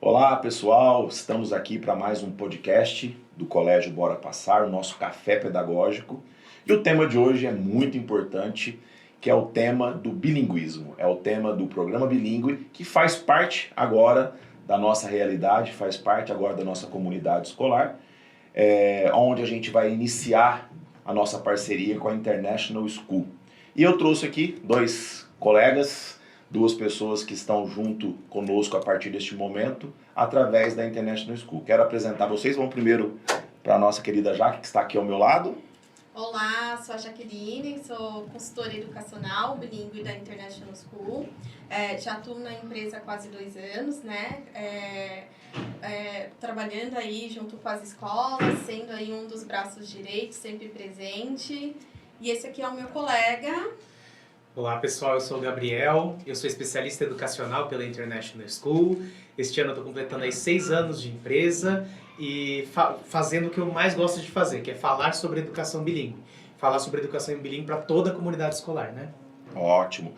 Olá pessoal, estamos aqui para mais um podcast do Colégio Bora Passar, o nosso café pedagógico. E o tema de hoje é muito importante, que é o tema do bilinguismo, é o tema do programa bilíngue, que faz parte agora da nossa realidade, faz parte agora da nossa comunidade escolar, onde a gente vai iniciar a nossa parceria com a International School. E eu trouxe aqui dois colegas, duas pessoas que estão junto conosco a partir deste momento, através da International School. Quero apresentar vocês, vamos primeiro para a nossa querida Jaque, que está aqui ao meu lado. Olá, sou a Jaqueline, sou consultora educacional bilíngue da International School. Já atuo na empresa há quase 2 anos, né? Trabalhando aí junto com as escolas, sendo aí um dos braços direitos, sempre presente. E esse aqui é o meu colega. Olá pessoal, eu sou o Gabriel, eu sou especialista educacional pela International School. Este ano eu estou completando aí 6 anos de empresa e fazendo o que eu mais gosto de fazer, que é falar sobre educação bilíngue. Falar sobre educação bilíngue para toda a comunidade escolar, né? Ótimo.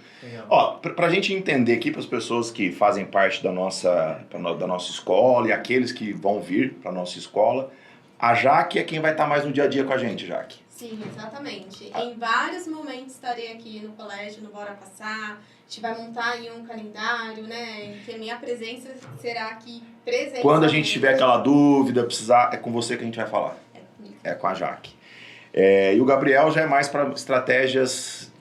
Ó, para a gente entender aqui, para as pessoas que fazem parte da nossa escola e aqueles que vão vir para a nossa escola, a Jaque é quem vai estar mais no dia a dia com a gente, Jaque. Sim, exatamente. Em vários momentos estarei aqui no colégio, no Bora Passar. A gente vai montar aí um calendário, né? Que a minha presença será aqui presente. Quando a gente tiver aquela dúvida, precisar, é com você que a gente vai falar. É com a Jaque. E o Gabriel já é mais para estratégias.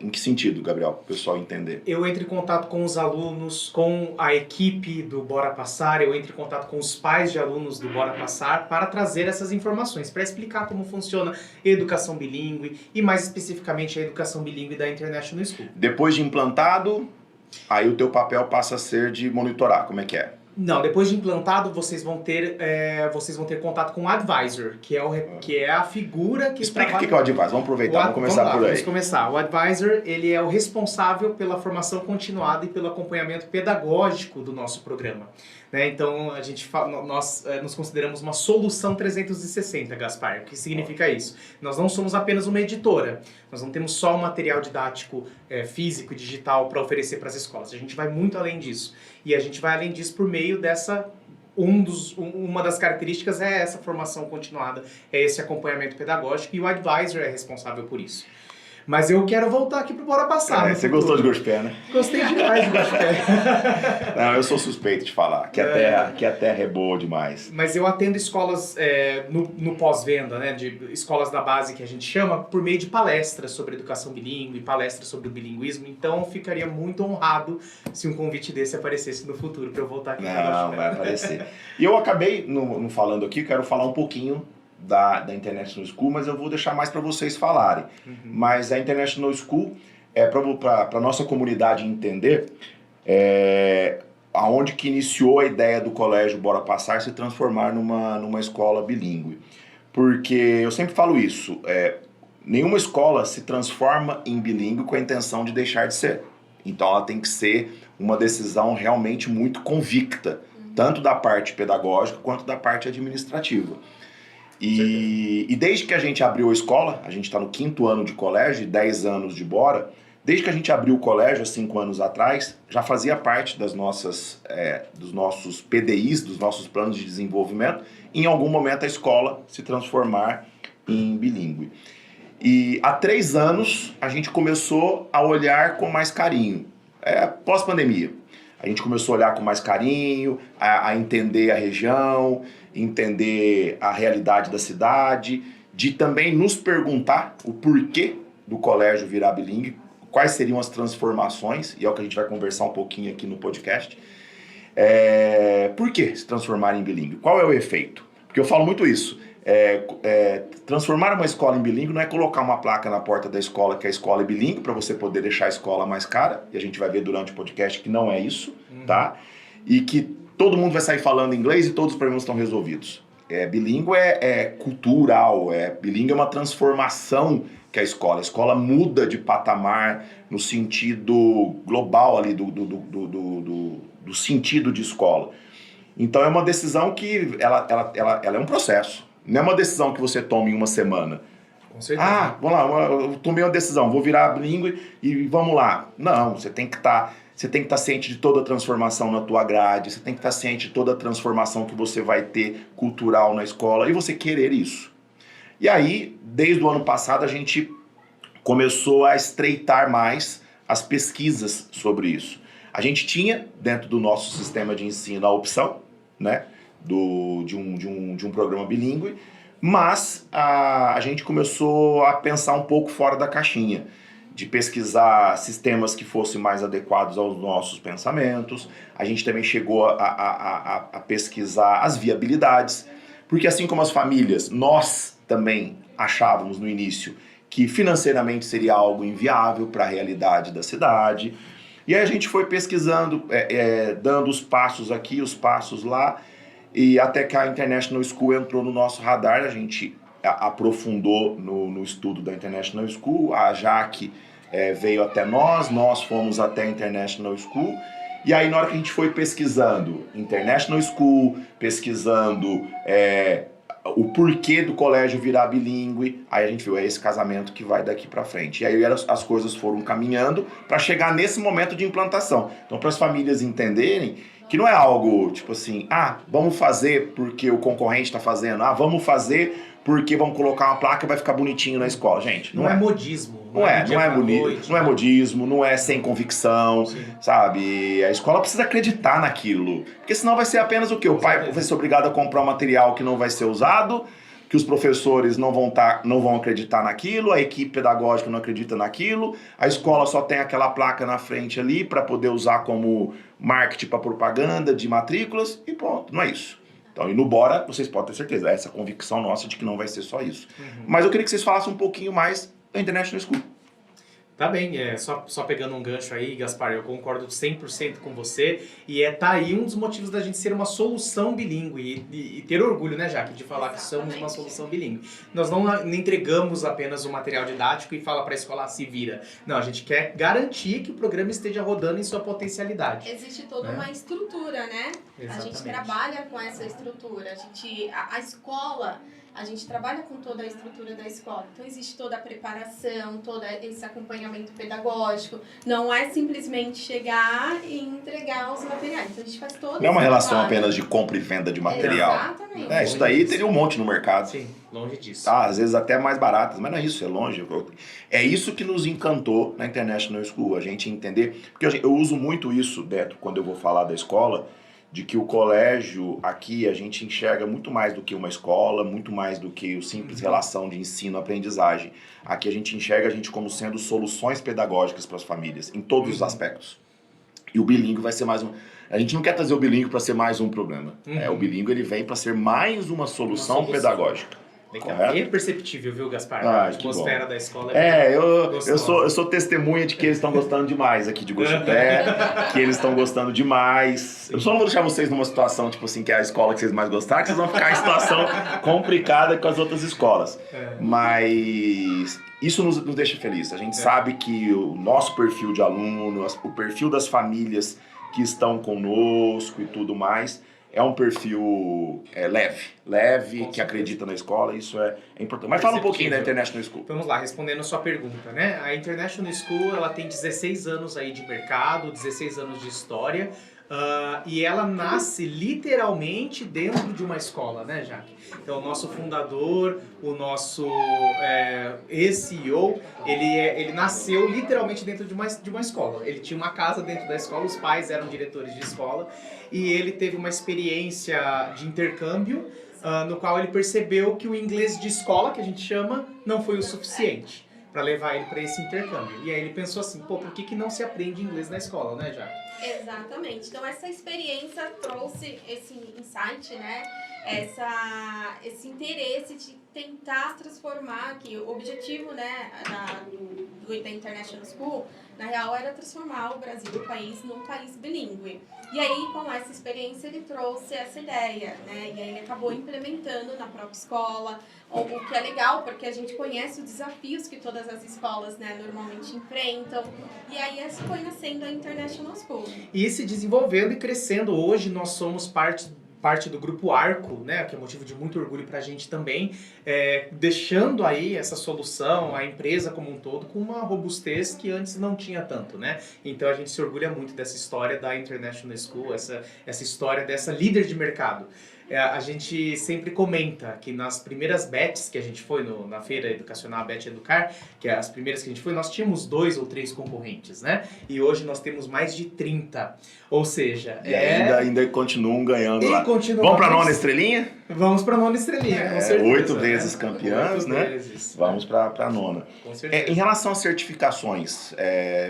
Em que sentido, Gabriel, para o pessoal entender? Eu entro em contato com os alunos, com a equipe do Bora Passar, eu entro em contato com os pais de alunos do Bora Passar para trazer essas informações, para explicar como funciona a educação bilíngue e mais especificamente a educação bilíngue da International School. Depois de implantado, aí o teu papel passa a ser de monitorar, como é que é? Não, depois de implantado, vocês vão ter contato com o advisor, que é a figura que Explica trabalha... o que é o advisor, vamos aproveitar, vamos começar por aí. Vamos começar. O advisor, ele é o responsável pela formação continuada e pelo acompanhamento pedagógico do nosso programa. Né? Então, nós nos consideramos uma solução 360, Gaspar. O que significa isso? Nós não somos apenas uma editora, nós não temos só um material didático físico e digital para oferecer para as escolas. A gente vai muito além disso. E a gente vai além disso por meio dessa... Uma das características é essa formação continuada, é esse acompanhamento pedagógico, e o advisor é responsável por isso. Mas eu quero voltar aqui pro Bora Passar. Você gostou de Gospé, né? Gostei demais de Gospé. Não, eu sou suspeito de falar, que a terra é boa demais. Mas eu atendo escolas no pós-venda, né, de escolas da base que a gente chama, por meio de palestras sobre educação bilíngue, palestras sobre o bilinguismo. Então ficaria muito honrado se um convite desse aparecesse no futuro para eu voltar aqui. Não, vai aparecer. E eu acabei não falando aqui, quero falar um pouquinho da International School, mas eu vou deixar mais para vocês falarem. Mas a International School, para a nossa comunidade entender, aonde que iniciou a ideia do colégio Bora Passar se transformar numa escola bilíngue. Porque eu sempre falo isso, nenhuma escola se transforma em bilíngue com a intenção de deixar de ser. Então ela tem que ser uma decisão realmente muito convicta, tanto da parte pedagógica quanto da parte administrativa. E desde que a gente abriu a escola, a gente está no 5º ano de colégio, 10 anos de Bora, desde que a gente abriu o colégio, há 5 anos atrás, já fazia parte dos nossos PDIs, dos nossos planos de desenvolvimento, em algum momento a escola se transformar em bilíngue. E há 3 anos a gente começou a olhar com mais carinho, pós-pandemia. A gente começou a olhar com mais carinho, a entender a região, entender a realidade da cidade, de também nos perguntar o porquê do colégio virar bilíngue, quais seriam as transformações, e é o que a gente vai conversar um pouquinho aqui no podcast. Por que se transformar em bilíngue? Qual é o efeito? Porque eu falo muito isso. Transformar uma escola em bilíngue não é colocar uma placa na porta da escola que a escola é bilíngue para você poder deixar a escola mais cara, e a gente vai ver durante o podcast que não é isso, tá? E que todo mundo vai sair falando inglês e todos os problemas estão resolvidos. Bilíngue é cultural, bilíngue é uma transformação que a escola muda de patamar no sentido global ali do sentido de escola. Então é uma decisão que ela é um processo. Não é uma decisão que você toma em uma semana. Com certeza. Ah, vamos lá, eu tomei uma decisão, vou virar bilíngue e vamos lá. Não, você tem que estar ciente de toda a transformação na tua grade, você tem que estar ciente de toda a transformação que você vai ter cultural na escola e você querer isso. E aí, desde o ano passado, a gente começou a estreitar mais as pesquisas sobre isso. A gente tinha, dentro do nosso sistema de ensino, a opção, né, de um programa bilíngue, mas a gente começou a pensar um pouco fora da caixinha, de pesquisar sistemas que fossem mais adequados aos nossos pensamentos. A gente também chegou a pesquisar as viabilidades, porque assim como as famílias, nós também achávamos no início que financeiramente seria algo inviável para a realidade da cidade. E aí a gente foi pesquisando, dando os passos aqui, os passos lá, e até que a International School entrou no nosso radar. A gente aprofundou no estudo da International School, a Jaque veio até nós fomos até a International School, e aí na hora que a gente foi pesquisando International School, pesquisando o porquê do colégio virar bilíngue, aí a gente viu, é esse casamento que vai daqui para frente. E aí as coisas foram caminhando para chegar nesse momento de implantação. Então, para as famílias entenderem que não é algo tipo assim, vamos fazer porque o concorrente está fazendo, vamos fazer porque vamos colocar uma placa e vai ficar bonitinho na escola. Gente, não é modismo. Não é bonito, não é modismo, não é sem convicção, sim, sabe? A escola precisa acreditar naquilo, porque senão vai ser apenas o quê? O pai vai ser obrigado a comprar um material que não vai ser usado, que os professores não vão acreditar naquilo, a equipe pedagógica não acredita naquilo, a escola só tem aquela placa na frente ali para poder usar como marketing para propaganda de matrículas e pronto, não é isso. Então, e no Bora, vocês podem ter certeza, essa convicção nossa de que não vai ser só isso. Uhum. Mas eu queria que vocês falassem um pouquinho mais da International School. Tá bem, só pegando um gancho aí, Gaspar, eu concordo 100% com você, e tá aí um dos motivos da gente ser uma solução bilíngue, e ter orgulho, né, Jaque, de falar que somos uma solução bilíngue. Nós não entregamos apenas o material didático e fala para a escola, se vira. Não, a gente quer garantir que o programa esteja rodando em sua potencialidade. Existe toda uma estrutura, né? Exatamente. A gente trabalha com essa estrutura, a escola... A gente trabalha com toda a estrutura da escola. Então, existe toda a preparação, todo esse acompanhamento pedagógico. Não é simplesmente chegar e entregar os materiais. Então, a gente faz todo. Não é uma relação apenas de compra e venda de material. Exatamente. Isso daí teria um monte no mercado. Sim, longe disso. Às vezes até mais baratas, mas não é isso, é longe. É isso que nos encantou na International School, a gente entender. Porque eu uso muito isso, Beto, quando eu vou falar da escola, de que o colégio aqui a gente enxerga muito mais do que uma escola, muito mais do que o simples relação de ensino-aprendizagem. Aqui a gente enxerga a gente como sendo soluções pedagógicas para as famílias, em todos os aspectos. E o bilíngue vai ser mais um... A gente não quer trazer o bilíngue para ser mais um problema. O bilíngue ele vem para ser mais uma solução pedagógica. É perceptível, viu, Gaspar? A atmosfera da escola eu sou testemunha de que eles estão gostando demais aqui de Guaxupé, que eles estão gostando demais. Eu só não vou deixar vocês numa situação, tipo assim, que é a escola que vocês mais gostaram, que vocês vão ficar em situação complicada com as outras escolas. Mas isso nos deixa felizes. A gente sabe que o nosso perfil de aluno, o perfil das famílias que estão conosco e tudo mais... É um perfil leve, que acredita na escola, isso é importante. Mas fala um pouquinho da International School. Vamos lá, respondendo a sua pergunta, né? A International School, ela tem 16 anos aí de mercado, 16 anos de história, e ela nasce literalmente dentro de uma escola, né, Jaque? Então, o nosso fundador, o nosso ex-CEO, ele nasceu literalmente dentro de uma escola. Ele tinha uma casa dentro da escola, os pais eram diretores de escola, e ele teve uma experiência de intercâmbio, no qual ele percebeu que o inglês de escola, que a gente chama, não foi o suficiente para levar ele para esse intercâmbio. E aí ele pensou assim, por que não se aprende inglês na escola, né, Jaque? Exatamente. Então, essa experiência trouxe esse insight, né? Esse interesse de tentar transformar, que o objetivo, né, da International School, na real, era transformar o Brasil, o país, num país bilíngue. E aí, com essa experiência, ele trouxe essa ideia, né? E aí ele acabou implementando na própria escola, o que é legal, porque a gente conhece os desafios que todas as escolas, né, normalmente enfrentam. E aí, essa foi nascendo a International School. E se desenvolvendo e crescendo. Hoje, nós somos parte parte do grupo Arco, né, que é motivo de muito orgulho para a gente também, deixando aí essa solução, a empresa como um todo, com uma robustez que antes não tinha tanto, né? Então a gente se orgulha muito dessa história da International School, essa história dessa líder de mercado. A gente sempre comenta que nas primeiras bets que a gente foi na feira educacional Bet Educar, que é as primeiras que a gente foi, nós tínhamos 2 ou 3 concorrentes, né? E hoje nós temos mais de 30. Ou seja, e ainda continuam ganhando lá. Vamos para a nona estrelinha? Vamos para a nona estrelinha, com certeza. 8 vezes campeãs, né? Vamos para a nona. Com certeza. Em relação às certificações,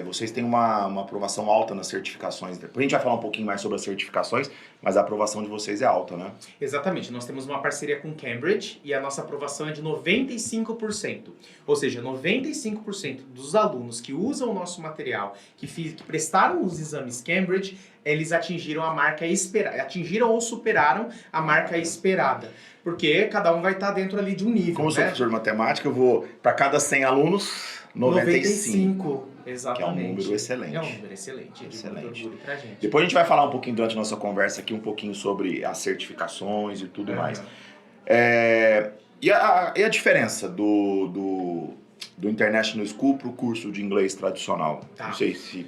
vocês têm uma aprovação alta nas certificações. Depois a gente vai falar um pouquinho mais sobre as certificações, mas a aprovação de vocês é alta, né? Exatamente. Nós temos uma parceria com Cambridge e a nossa aprovação é de 95%. Ou seja, 95% dos alunos que usam o nosso material, que prestaram os exames Cambridge, eles atingiram a marca esperada, atingiram ou superaram a marca esperada. Porque cada um vai estar dentro ali de um nível, Como eu sou professor de matemática, eu vou, para cada 100 alunos, 95. Exatamente. Que é um número excelente. É um número excelente. Excelente. Pra gente. Depois a gente vai falar um pouquinho durante a nossa conversa aqui, um pouquinho sobre as certificações e tudo mais. E a diferença do International School para o curso de inglês tradicional? Tá. Não sei se...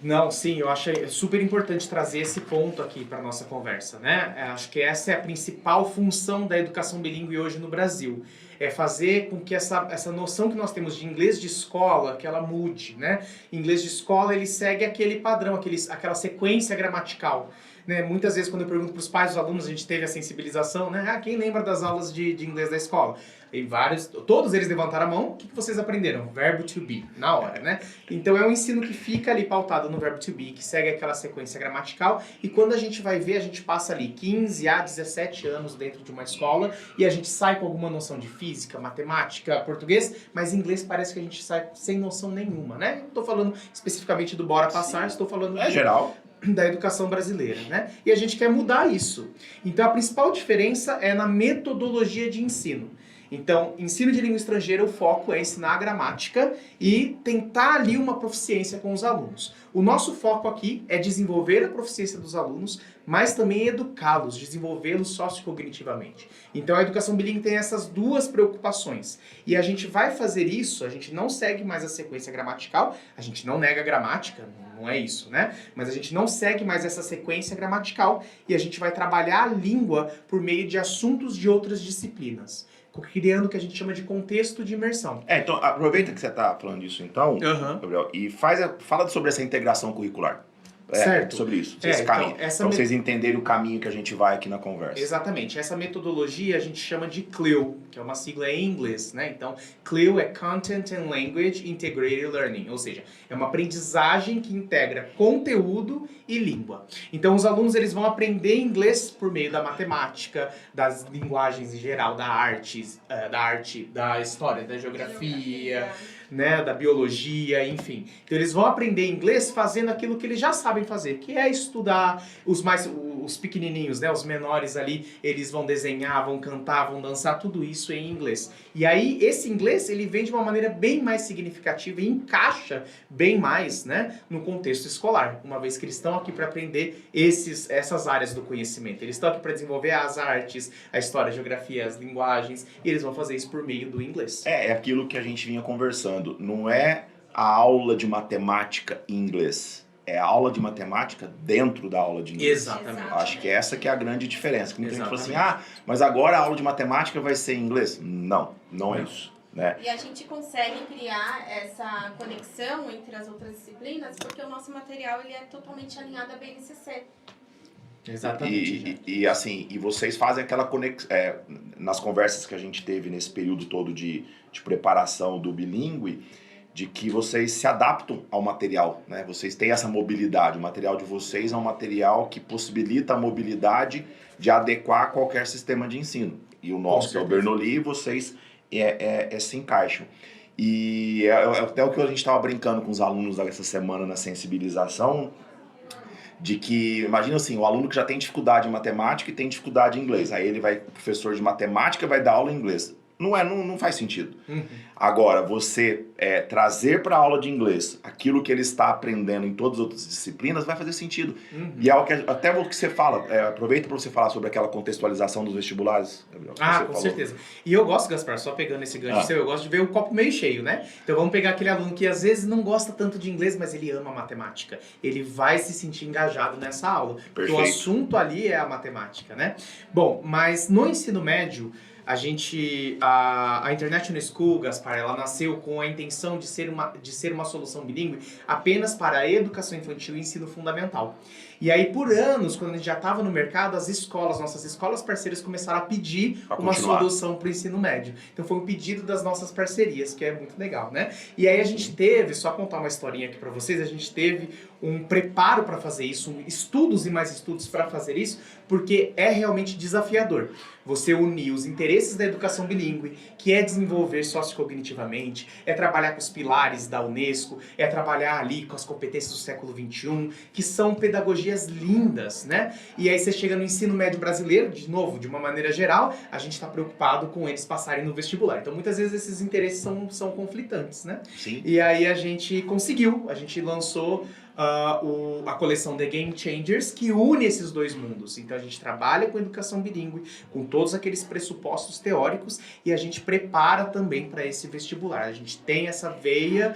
Não, sim, eu achei super importante trazer esse ponto aqui para nossa conversa, né? Acho que essa é a principal função da educação bilíngue hoje no Brasil. É fazer com que essa noção que nós temos de inglês de escola, que ela mude, né? Inglês de escola, ele segue aquele padrão, aquela sequência gramatical. Né? Muitas vezes, quando eu pergunto para os pais dos alunos, a gente teve a sensibilização, né? Quem lembra das aulas de inglês da escola? E todos eles levantaram a mão. O que vocês aprenderam? Verbo to be, na hora, né? Então é um ensino que fica ali pautado no verbo to be, que segue aquela sequência gramatical, e quando a gente vai ver, a gente passa ali 15 a 17 anos dentro de uma escola, e a gente sai com alguma noção de física, matemática, português, mas inglês parece que a gente sai sem noção nenhuma, né? Não estou falando especificamente do Bora Passar, estou falando geral da educação brasileira, né? E a gente quer mudar isso. Então a principal diferença é na metodologia de ensino. Então, ensino de língua estrangeira, o foco é ensinar a gramática e tentar ali uma proficiência com os alunos. O nosso foco aqui é desenvolver a proficiência dos alunos, mas também educá-los, desenvolvê-los sociocognitivamente. Então, a educação bilíngue tem essas duas preocupações. E a gente vai fazer isso, a gente não segue mais a sequência gramatical, a gente não nega a gramática, não é isso, né? Mas a gente não segue mais essa sequência gramatical e a gente vai trabalhar a língua por meio de assuntos de outras disciplinas, criando o que a gente chama de contexto de imersão. Então, aproveita que você está falando disso, então, Gabriel, e fala sobre essa integração curricular. Certo. Sobre isso, esse caminho, para vocês entenderem o caminho que a gente vai aqui na conversa. Exatamente. Essa metodologia a gente chama de CLIL, que é uma sigla em inglês, né? Então, CLIL é Content and Language Integrated Learning, ou seja, é uma aprendizagem que integra conteúdo e língua. Então, os alunos eles vão aprender inglês por meio da matemática, das linguagens em geral, da arte, da história, da geografia, né, da biologia, enfim. Então eles vão aprender inglês fazendo aquilo que eles já sabem fazer, que é estudar. Os pequenininhos, né, os menores ali, eles vão desenhar, vão cantar, vão dançar, tudo isso em inglês. E aí esse inglês, ele vem de uma maneira bem mais significativa e encaixa bem mais, né, no contexto escolar, uma vez que eles estão aqui para aprender essas áreas do conhecimento. Eles estão aqui para desenvolver as artes, a história, a geografia, as linguagens, e eles vão fazer isso por meio do inglês. É aquilo que a gente vinha conversando. Não é a aula de matemática em inglês. É a aula de matemática dentro da aula de inglês. Exatamente. Acho que essa que é a grande diferença. Que muita gente fala assim, mas agora a aula de matemática vai ser em inglês. Não é isso. Né? E a gente consegue criar essa conexão entre as outras disciplinas porque o nosso material ele é totalmente alinhado à BNCC. Exatamente. E vocês fazem aquela conexão, nas conversas que a gente teve nesse período todo de preparação do bilíngue, de que vocês se adaptam ao material, né? Vocês têm essa mobilidade, o material de vocês é um material que possibilita a mobilidade de adequar a qualquer sistema de ensino. E o nosso, que é o Bernoulli, vocês se encaixam. E até o que a gente estava brincando com os alunos essa semana na sensibilização, de que, imagina assim, o aluno que já tem dificuldade em matemática e tem dificuldade em inglês. Aí ele vai, professor de matemática, vai dar aula em inglês. Não faz sentido. Agora, você trazer para a aula de inglês aquilo que ele está aprendendo em todas as outras disciplinas vai fazer sentido. E é o que, até o que você fala, aproveita para você falar sobre aquela contextualização dos vestibulares, Gabriel. Com certeza. E eu gosto, Gaspar, só pegando esse gancho seu, eu gosto de ver o copo meio cheio, né? Então vamos pegar aquele aluno que às vezes não gosta tanto de inglês, mas ele ama matemática. Ele vai se sentir engajado nessa aula. Perfeito. Porque o assunto ali é a matemática, né? Bom, mas no ensino médio, a International School, Gaspar, ela nasceu com a intenção de ser uma solução bilíngue apenas para a educação infantil e ensino fundamental. E aí, por anos, quando a gente já estava no mercado, nossas escolas parceiras começaram a pedir uma solução para o ensino médio. Então foi um pedido das nossas parcerias, que é muito legal, né? E aí a gente teve, só contar uma historinha aqui para vocês, a gente teve um preparo para fazer isso, estudos e mais estudos para fazer isso, porque é realmente desafiador. Você unir os interesses da educação bilíngue, que é desenvolver sociocognitivamente, é trabalhar com os pilares da Unesco, é trabalhar ali com as competências do século XXI, que são pedagogias lindas, né? E aí você chega no ensino médio brasileiro, de novo, de uma maneira geral, a gente está preocupado com eles passarem no vestibular. Então muitas vezes esses interesses são conflitantes, né? Sim. E aí a gente lançou a coleção The Game Changers, que une esses dois mundos. Então a gente trabalha com educação bilíngue, com todos aqueles pressupostos teóricos, e a gente prepara também para esse vestibular. A gente tem essa veia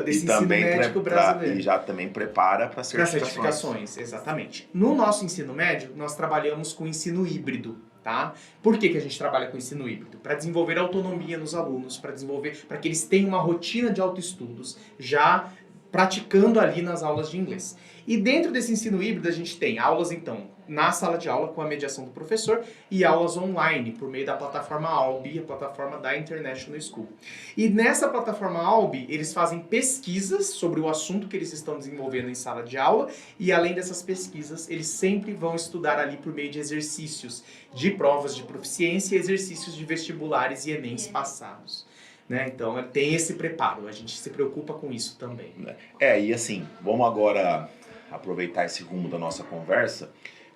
desse ensino médico brasileiro. E já também prepara para certificações. Exatamente. No nosso ensino médio, nós trabalhamos com ensino híbrido. Tá? Por que a gente trabalha com ensino híbrido? Para desenvolver autonomia nos alunos, para que eles tenham uma rotina de autoestudos, já praticando ali nas aulas de inglês. E dentro desse ensino híbrido a gente tem aulas, então, na sala de aula com a mediação do professor e aulas online por meio da plataforma Albi, a plataforma da International School. E nessa plataforma Albi, eles fazem pesquisas sobre o assunto que eles estão desenvolvendo em sala de aula e, além dessas pesquisas, eles sempre vão estudar ali por meio de exercícios de provas de proficiência e exercícios de vestibulares e Enems passados. Né? Então tem esse preparo, a gente se preocupa com isso também. E assim, vamos agora aproveitar esse rumo da nossa conversa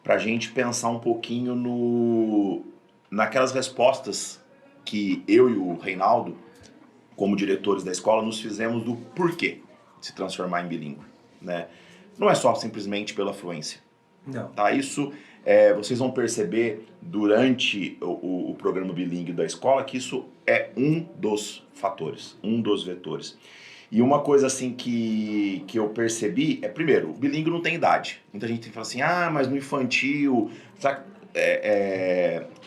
para a gente pensar um pouquinho naquelas respostas que eu e o Reinaldo, como diretores da escola, nos fizemos do porquê de se transformar em bilíngue. Né? Não é só simplesmente pela fluência. Não. Tá? Isso vocês vão perceber durante o programa bilíngue da escola que isso é um dos fatores, um dos vetores. E uma coisa assim que eu percebi primeiro, o bilíngue não tem idade. Muita gente fala assim, mas no infantil...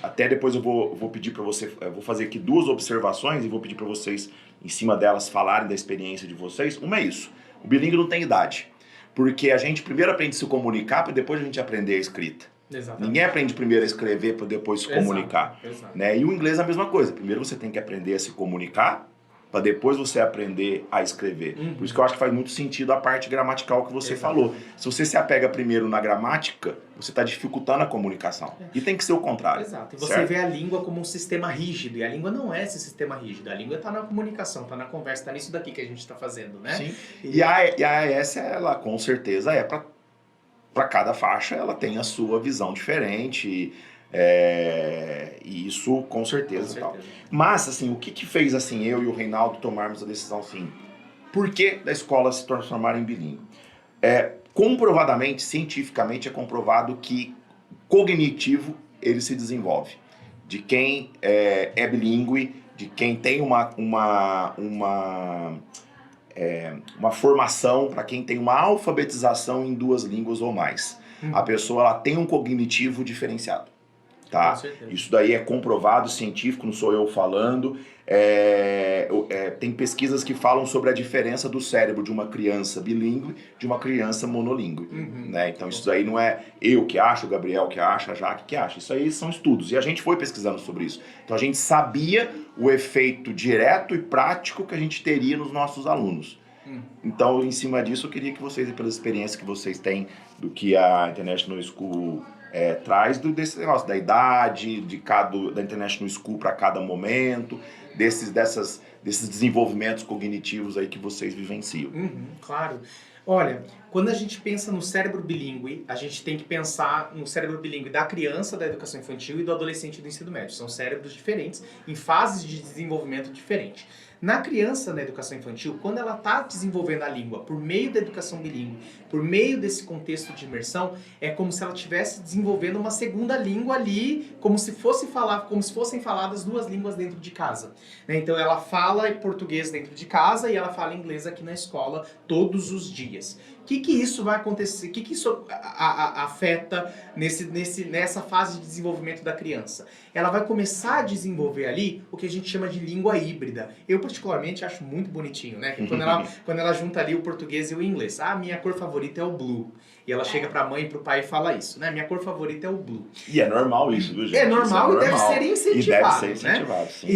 até depois eu vou pedir para você, vou fazer aqui 2 observações e vou pedir para vocês, em cima delas, falarem da experiência de vocês. Uma é isso, o bilíngue não tem idade. Porque a gente primeiro aprende a se comunicar para depois a gente aprender a escrita. Exatamente. Ninguém aprende primeiro a escrever para depois se comunicar. Exato. Né? E o inglês é a mesma coisa. Primeiro você tem que aprender a se comunicar para depois você aprender a escrever. Por isso que eu acho que faz muito sentido a parte gramatical que você falou. Se você se apega primeiro na gramática, você está dificultando a comunicação. E tem que ser o contrário. Exato. E você vê a língua como um sistema rígido. E a língua não é esse sistema rígido. A língua está na comunicação, está na conversa, está nisso daqui que a gente está fazendo, né? Sim. E a AES, ela com certeza para cada faixa, ela tem a sua visão diferente. E isso com certeza. Tal. Mas, assim, o que fez assim, eu e o Reinaldo tomarmos a decisão assim? Por que da escola se transformar em bilíngue? Comprovadamente, cientificamente, é comprovado que cognitivo ele se desenvolve. De quem é bilíngue, de quem tem uma formação, para quem tem uma alfabetização em 2 línguas ou mais. A pessoa ela tem um cognitivo diferenciado. Tá? Isso daí é comprovado, científico, não sou eu falando. Tem pesquisas que falam sobre a diferença do cérebro de uma criança bilíngue de uma criança monolíngue. Né? Então isso daí não é eu que acho, o Gabriel que acha, a Jaque que acha. Isso aí são estudos. E a gente foi pesquisando sobre isso. Então a gente sabia o efeito direto e prático que a gente teria nos nossos alunos. Então, em cima disso, eu queria que vocês, pela experiência que vocês têm do que a International School traz desse negócio da idade, da International School para cada momento, desses desenvolvimentos cognitivos aí que vocês vivenciam. Claro. Olha, quando a gente pensa no cérebro bilíngue, a gente tem que pensar no cérebro bilíngue da criança da educação infantil e do adolescente do ensino médio. São cérebros diferentes, em fases de desenvolvimento diferentes. Na criança na educação infantil, quando ela está desenvolvendo a língua por meio da educação bilíngue, por meio desse contexto de imersão, é como se ela estivesse desenvolvendo uma segunda língua ali, como se fossem faladas duas línguas dentro de casa. Né? Então ela fala português dentro de casa e ela fala inglês aqui na escola todos os dias. O que isso vai acontecer? O que isso afeta nessa fase de desenvolvimento da criança? Ela vai começar a desenvolver ali o que a gente chama de língua híbrida. Eu particularmente acho muito bonitinho, né? Quando ela junta ali o português e o inglês. Ah, minha cor favorita é o blue. E ela chega pra mãe e pro pai e fala isso, né? Minha cor favorita é o blue. E é normal isso, viu, gente? É normal e deve ser incentivado. E deve ser incentivado, né? sim.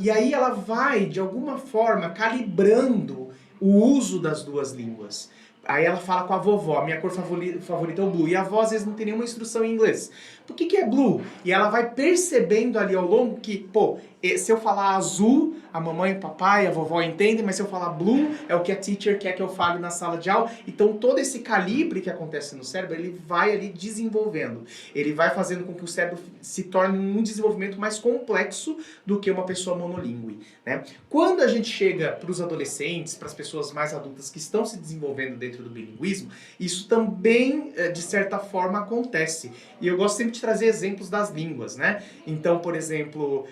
E aí ela vai, de alguma forma, calibrando o uso das duas línguas. Aí ela fala com a vovó, minha cor favorita é o blue. E a avó às vezes não tem nenhuma instrução em inglês. Por que é blue? E ela vai percebendo ali ao longo que, pô, se eu falar azul, a mamãe, o papai, a vovó entendem, mas se eu falar blue, é o que a teacher quer que eu fale na sala de aula. Então todo esse calibre que acontece no cérebro, ele vai ali desenvolvendo. Ele vai fazendo com que o cérebro se torne um desenvolvimento mais complexo do que uma pessoa monolíngue. Né? Quando a gente chega para os adolescentes, para as pessoas mais adultas que estão se desenvolvendo dentro do bilinguismo, isso também, de certa forma, acontece. E eu gosto sempre de trazer exemplos das línguas, né? Então, por exemplo,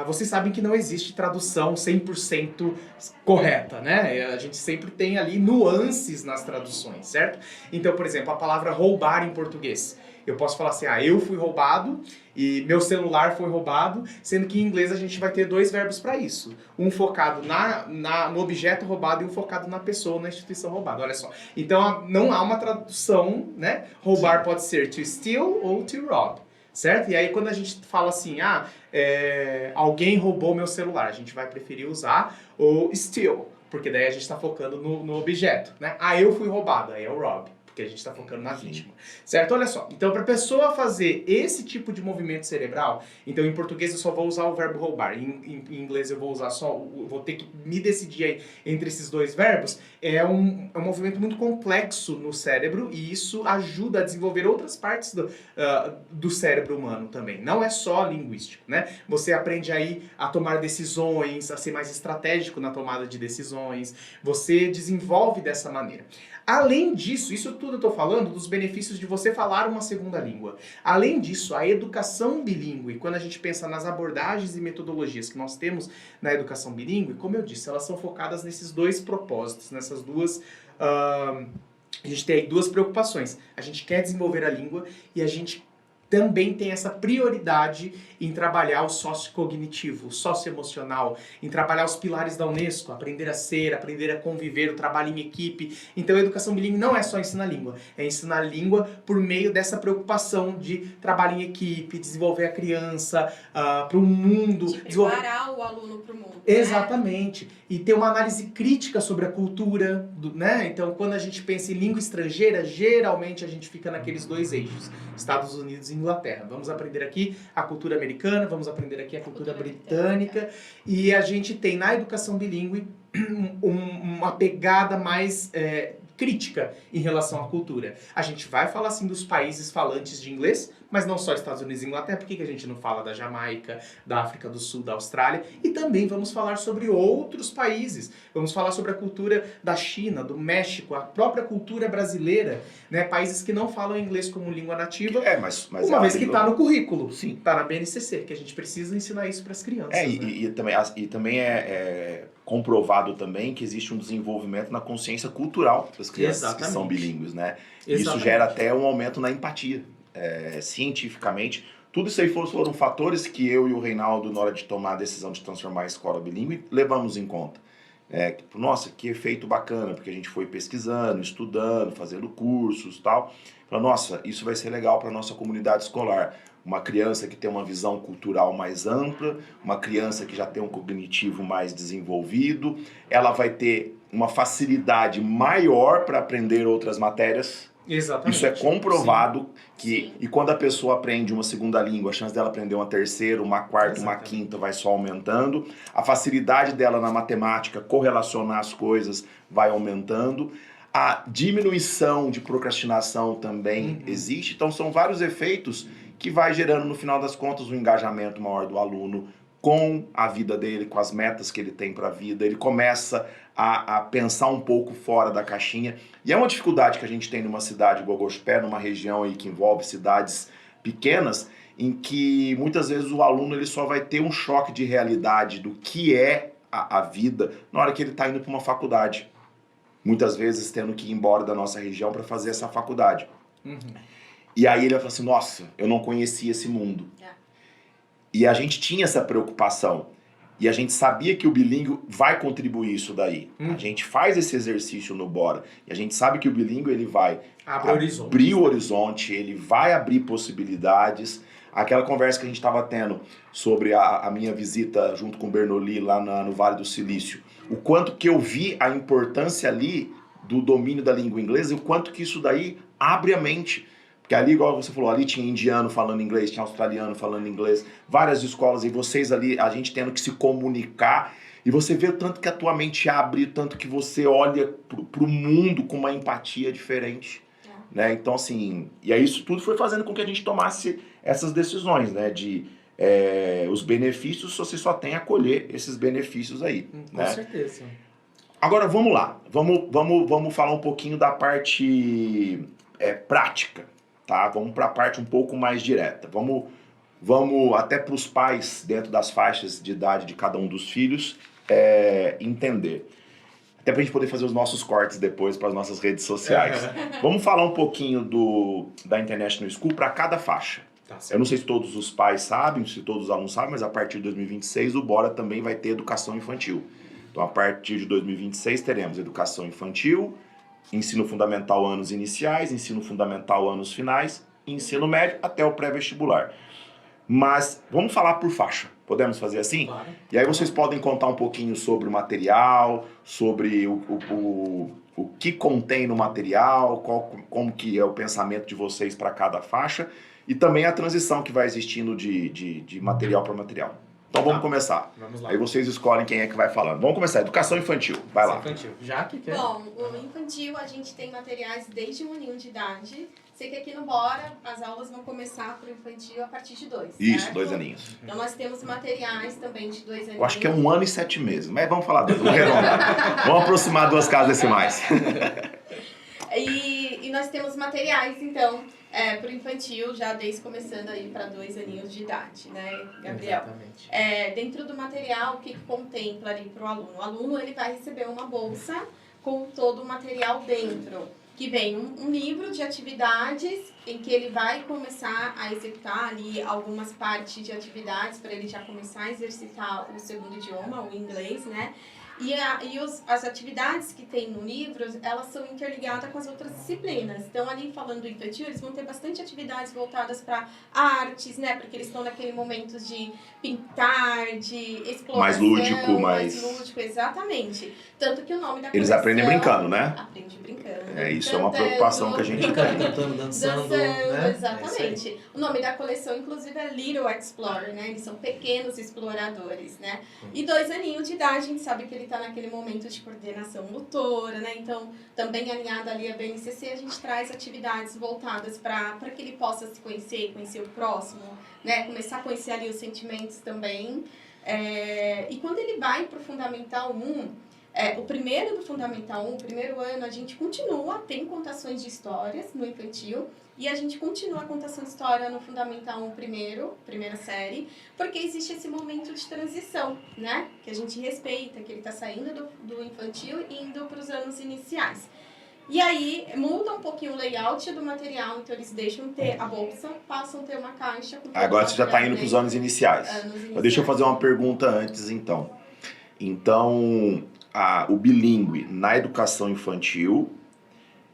vocês sabem que não existe tradução 100% correta, né? A gente sempre tem ali nuances nas traduções, certo? Então, por exemplo, a palavra roubar em português. Eu posso falar assim, eu fui roubado e meu celular foi roubado, sendo que em inglês a gente vai ter dois verbos para isso. Um focado no objeto roubado e um focado na pessoa, na instituição roubada. Olha só. Então não há uma tradução, né? Roubar pode ser to steal ou to rob. Certo? E aí quando a gente fala assim, alguém roubou meu celular, a gente vai preferir usar o steal, porque daí a gente está focando no objeto, né? Eu fui roubado, aí é o rob. Que a gente está focando na vítima, certo? Olha só, então para a pessoa fazer esse tipo de movimento cerebral, então em português eu só vou usar o verbo roubar, em inglês eu vou usar vou ter que me decidir aí entre esses dois verbos, é um movimento muito complexo no cérebro e isso ajuda a desenvolver outras partes do cérebro humano também, não é só linguístico, né? Você aprende aí a tomar decisões, a ser mais estratégico na tomada de decisões, você desenvolve dessa maneira. Além disso, isso tudo eu estou falando dos benefícios de você falar uma segunda língua. Além disso, a educação bilíngue, quando a gente pensa nas abordagens e metodologias que nós temos na educação bilíngue, como eu disse, elas são focadas nesses dois propósitos, nessas duas... a gente tem aí duas preocupações. A gente quer desenvolver a língua e a gente também tem essa prioridade em trabalhar o sociocognitivo, o socioemocional, em trabalhar os pilares da Unesco, aprender a ser, aprender a conviver, o trabalho em equipe. Então a educação bilíngue não é só ensinar língua, é ensinar língua por meio dessa preocupação de trabalho em equipe, desenvolver a criança para o mundo. De preparar o aluno para o mundo. Exatamente. Né? E ter uma análise crítica sobre a cultura, né? Então quando a gente pensa em língua estrangeira, geralmente a gente fica naqueles dois eixos, Estados Unidos e Inglaterra. Vamos aprender aqui a cultura americana, vamos aprender aqui a cultura britânica. E a gente tem na educação bilíngue uma pegada mais crítica em relação à cultura. A gente vai falar assim dos países falantes de inglês, mas não só Estados Unidos e Inglaterra. Por que a gente não fala da Jamaica, da África do Sul, da Austrália? E também vamos falar sobre outros países. Vamos falar sobre a cultura da China, do México, a própria cultura brasileira, né? Países que não falam inglês como língua nativa, mas uma vez que está no currículo, sim, está na BNCC, que a gente precisa ensinar isso para as crianças. Né? E também é comprovado também que existe um desenvolvimento na consciência cultural das crianças que são bilíngues, né? Isso gera até um aumento na empatia. Cientificamente, tudo isso aí foram fatores que eu e o Reinaldo, na hora de tomar a decisão de transformar a escola bilíngue, levamos em conta. Nossa, que efeito bacana, porque a gente foi pesquisando, estudando, fazendo cursos e tal. Nossa, isso vai ser legal para a nossa comunidade escolar. Uma criança que tem uma visão cultural mais ampla, uma criança que já tem um cognitivo mais desenvolvido, ela vai ter uma facilidade maior para aprender outras matérias. Exatamente. Isso é comprovado que... Sim. E quando a pessoa aprende uma segunda língua, a chance dela aprender uma terceira, uma quarta, uma Exatamente. quinta vai só aumentando. A facilidade dela na matemática, correlacionar as coisas, vai aumentando. A diminuição de procrastinação também existe. Então, são vários efeitos que vai gerando, no final das contas, um engajamento maior do aluno com a vida dele, com as metas que ele tem para a vida. Ele começa a pensar um pouco fora da caixinha. E é uma dificuldade que a gente tem numa cidade igual Gospé, numa região aí que envolve cidades pequenas, em que muitas vezes o aluno ele só vai ter um choque de realidade do que é a vida na hora que ele está indo para uma faculdade. Muitas vezes tendo que ir embora da nossa região para fazer essa faculdade. E aí ele vai falar assim, nossa, eu não conhecia esse mundo. E a gente tinha essa preocupação. E a gente sabia que o bilíngue vai contribuir isso daí. A gente faz esse exercício no Bora. E a gente sabe que o bilíngue ele vai abrir o horizonte, ele vai abrir possibilidades. Aquela conversa que a gente estava tendo sobre a minha visita junto com o Bernoulli lá no Vale do Silício. O quanto que eu vi a importância ali do domínio da língua inglesa e o quanto que isso daí abre a mente. Porque ali, igual você falou, ali tinha indiano falando inglês, tinha australiano falando inglês, várias escolas, e vocês ali, a gente tendo que se comunicar, e você vê o tanto que a tua mente abre, o tanto que você olha pro mundo com uma empatia diferente. Né? Então, assim, e aí isso tudo foi fazendo com que a gente tomasse essas decisões, né? De os benefícios, você só tem a colher esses benefícios aí. Com certeza. Agora, vamos lá. Vamos falar um pouquinho da parte prática. Tá? Vamos para a parte um pouco mais direta. Vamos até para os pais, dentro das faixas de idade de cada um dos filhos, entender. Até para a gente poder fazer os nossos cortes depois para as nossas redes sociais. Vamos falar um pouquinho da International School para cada faixa. Eu não sei se todos os pais sabem, se todos os alunos sabem, mas a partir de 2026 o Bora também vai ter educação infantil. Então, a partir de 2026 teremos educação infantil, ensino fundamental anos iniciais, ensino fundamental anos finais, ensino médio até o pré-vestibular. Mas vamos falar por faixa, podemos fazer assim? Claro. E aí vocês podem contar um pouquinho sobre o material, sobre o que contém no material, como que é o pensamento de vocês para cada faixa e também a transição que vai existindo de material para material. Então vamos começar. Vamos lá. Aí vocês escolhem quem é que vai falando. Vamos começar. Educação infantil. Vai lá. Infantil. Já que quer. Bom, o infantil a gente tem materiais desde 1 aninho de idade. Sei que aqui no Bora as aulas vão começar para o infantil a partir de 2. Isso, certo? 2 aninhos. Então nós temos materiais também de 2 aninhos. Eu acho que é 1 ano e 7 meses. Mas vamos falar. Vamos aproximar 2 casas decimais. E nós temos materiais, então, para o infantil, já desde começando aí para 2 aninhos de idade, né, Gabriel? Exatamente. Dentro do material, o que contempla ali para o aluno? O aluno ele vai receber uma bolsa com todo o material dentro, que vem um livro de atividades em que ele vai começar a executar ali algumas partes de atividades para ele já começar a exercitar o segundo idioma, o inglês, né? E as atividades que tem no livro, elas são interligadas com as outras disciplinas. Então, ali falando do infantil, eles vão ter bastante atividades voltadas para artes, né? Porque eles estão naquele momento de pintar, de exploração. Mais lúdico, mais lúdico, exatamente. Tanto que o nome da Eles coleção... aprendem brincando, né? Aprende brincando. Isso é uma preocupação que a gente tem. Cantando, dançando, né? Exatamente. O nome da coleção, inclusive, é Little Explorer, né? Eles são pequenos exploradores, né? E 2 aninhos de idade, a gente sabe que ele está naquele momento de coordenação motora, né? Então, também alinhado ali a BNCC, a gente traz atividades voltadas para que ele possa se conhecer o próximo, né? Começar a conhecer ali os sentimentos também. E quando ele vai para o Fundamental 1, o primeiro do Fundamental 1, o primeiro ano, a gente continua, tem contações de histórias no infantil, e a gente continua a contação de história no Fundamental 1 primeira série, porque existe esse momento de transição, né? Que a gente respeita, que ele está saindo do infantil e indo para os anos iniciais. E aí, muda um pouquinho o layout do material, então eles deixam ter a bolsa, passam a ter uma caixa. Com Agora você já está indo para os anos iniciais. Mas deixa eu fazer uma pergunta antes, então. Então, o bilíngue na educação infantil,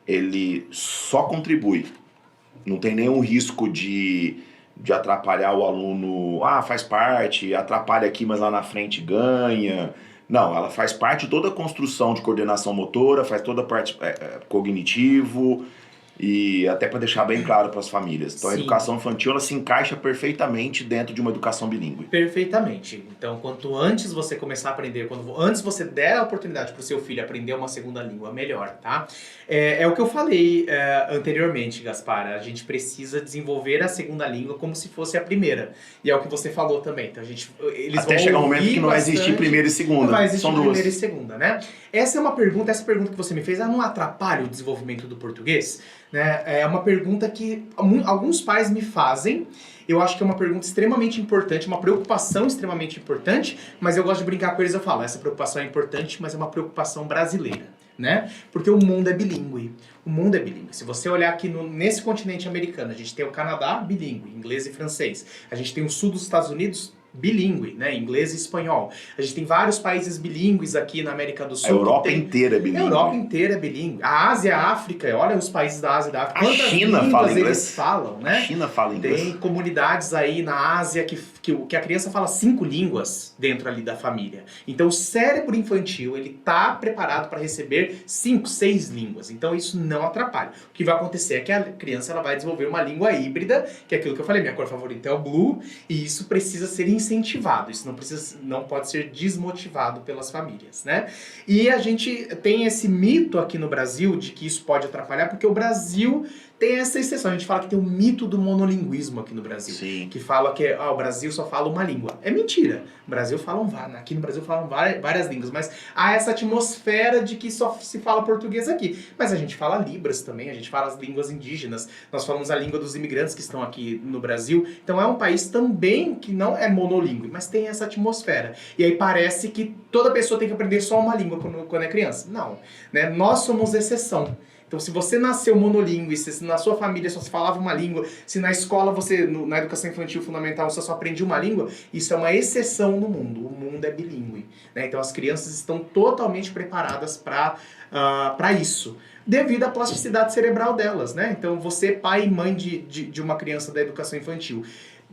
ele só contribui. Não tem nenhum risco de atrapalhar o aluno. Faz parte, atrapalha aqui, mas lá na frente ganha. Não, ela faz parte de toda a construção de coordenação motora, faz toda a parte cognitivo. E até para deixar bem claro para as famílias. Então, a Sim. educação infantil ela se encaixa perfeitamente dentro de uma educação bilíngue. Perfeitamente. Então, quanto antes você começar a aprender, antes você der a oportunidade para o seu filho aprender uma segunda língua, melhor, tá? É o que eu falei anteriormente, Gaspar. A gente precisa desenvolver a segunda língua como se fosse a primeira. E é o que você falou também. Então, eles Até vão chegar um momento ouvir que não vai bastante, existir primeira e segunda. não vai existir São duas. primeira e segunda, né? Essa pergunta que você me fez, não atrapalha o desenvolvimento do português? Né? É uma pergunta que alguns pais me fazem. Eu acho que é uma pergunta extremamente importante, uma preocupação extremamente importante, mas eu gosto de brincar com eles, eu falo, essa preocupação é importante, mas é uma preocupação brasileira, né? Porque o mundo é bilíngue. O mundo é bilíngue. Se você olhar aqui nesse continente americano, a gente tem o Canadá bilíngue, inglês e francês. A gente tem o sul dos Estados Unidos bilíngue, né? Inglês e espanhol. A gente tem vários países bilíngues aqui na América do Sul. A Europa inteira é bilíngue. A Europa inteira é bilíngue. A Ásia, a África, olha os países da Ásia e da África. A Quantas China línguas fala inglês. eles falam, né? A China fala inglês. Tem comunidades aí na Ásia que a criança fala 5 línguas dentro ali da família. Então o cérebro infantil, ele tá preparado para receber 5, 6 línguas. Então isso não atrapalha. O que vai acontecer é que a criança ela vai desenvolver uma língua híbrida, que é aquilo que eu falei, minha cor favorita é o blue, e isso precisa ser incentivado. Isso não pode ser desmotivado pelas famílias, né? E a gente tem esse mito aqui no Brasil de que isso pode atrapalhar, porque o Brasil tem essa exceção. A gente fala que tem o mito do monolinguismo aqui no Brasil. Sim. Que fala que o Brasil só fala uma língua. É mentira. Aqui no Brasil falam várias línguas, mas há essa atmosfera de que só se fala português aqui. Mas a gente fala Libras também, a gente fala as línguas indígenas, nós falamos a língua dos imigrantes que estão aqui no Brasil. Então é um país também que não é monolíngue, mas tem essa atmosfera. E aí parece que toda pessoa tem que aprender só uma língua quando é criança. Não. Né? Nós somos exceção. Então, se você nasceu monolíngue, se na sua família só se falava uma língua, se na escola na educação infantil fundamental você só aprendia uma língua, isso é uma exceção no mundo. O mundo é bilíngue. Né? Então, as crianças estão totalmente preparadas para isso, devido à plasticidade cerebral delas. Né? Então, você, pai e mãe de uma criança da educação infantil,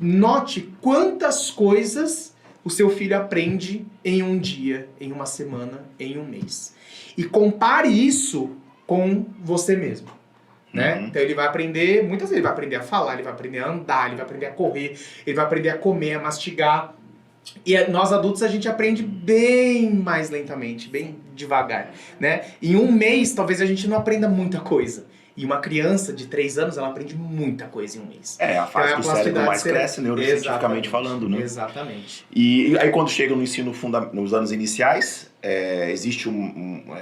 note quantas coisas o seu filho aprende em um dia, em uma semana, em um mês. E compare isso com você mesmo, né? Uhum. Então ele vai aprender, muitas vezes ele vai aprender a falar, ele vai aprender a andar, ele vai aprender a correr, ele vai aprender a comer, a mastigar. E nós adultos a gente aprende bem mais lentamente, bem devagar, né? Em um mês talvez a gente não aprenda muita coisa. E uma criança de 3 anos, ela aprende muita coisa em um mês. É, a fase Então, que o cérebro mais cresce, neurocientificamente falando, né? Exatamente. E aí quando chega no ensino nos anos iniciais, existe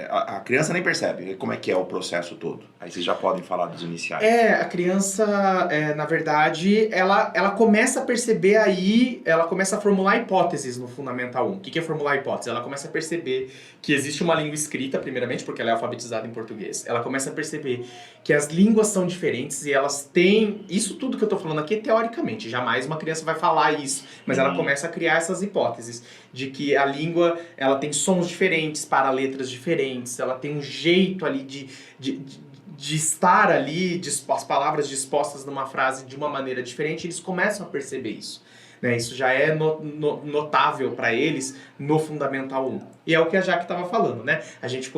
a criança nem percebe como é que é o processo todo. Aí vocês já podem falar dos iniciais. A criança, na verdade, ela começa a perceber aí, ela começa a formular hipóteses no Fundamental 1. O que é formular hipóteses? Ela começa a perceber que existe uma língua escrita, primeiramente, porque ela é alfabetizada em português. Ela começa a perceber que as línguas são diferentes e elas têm... Isso tudo que eu tô falando aqui é teoricamente, jamais uma criança vai falar isso, mas ela começa a criar essas hipóteses de que a língua, ela tem sons diferentes para letras diferentes, ela tem um jeito ali de estar ali, as palavras dispostas numa frase de uma maneira diferente, eles começam a perceber isso. Né? Isso já é notável para eles no Fundamental 1. E é o que a Jaque estava falando, né? A gente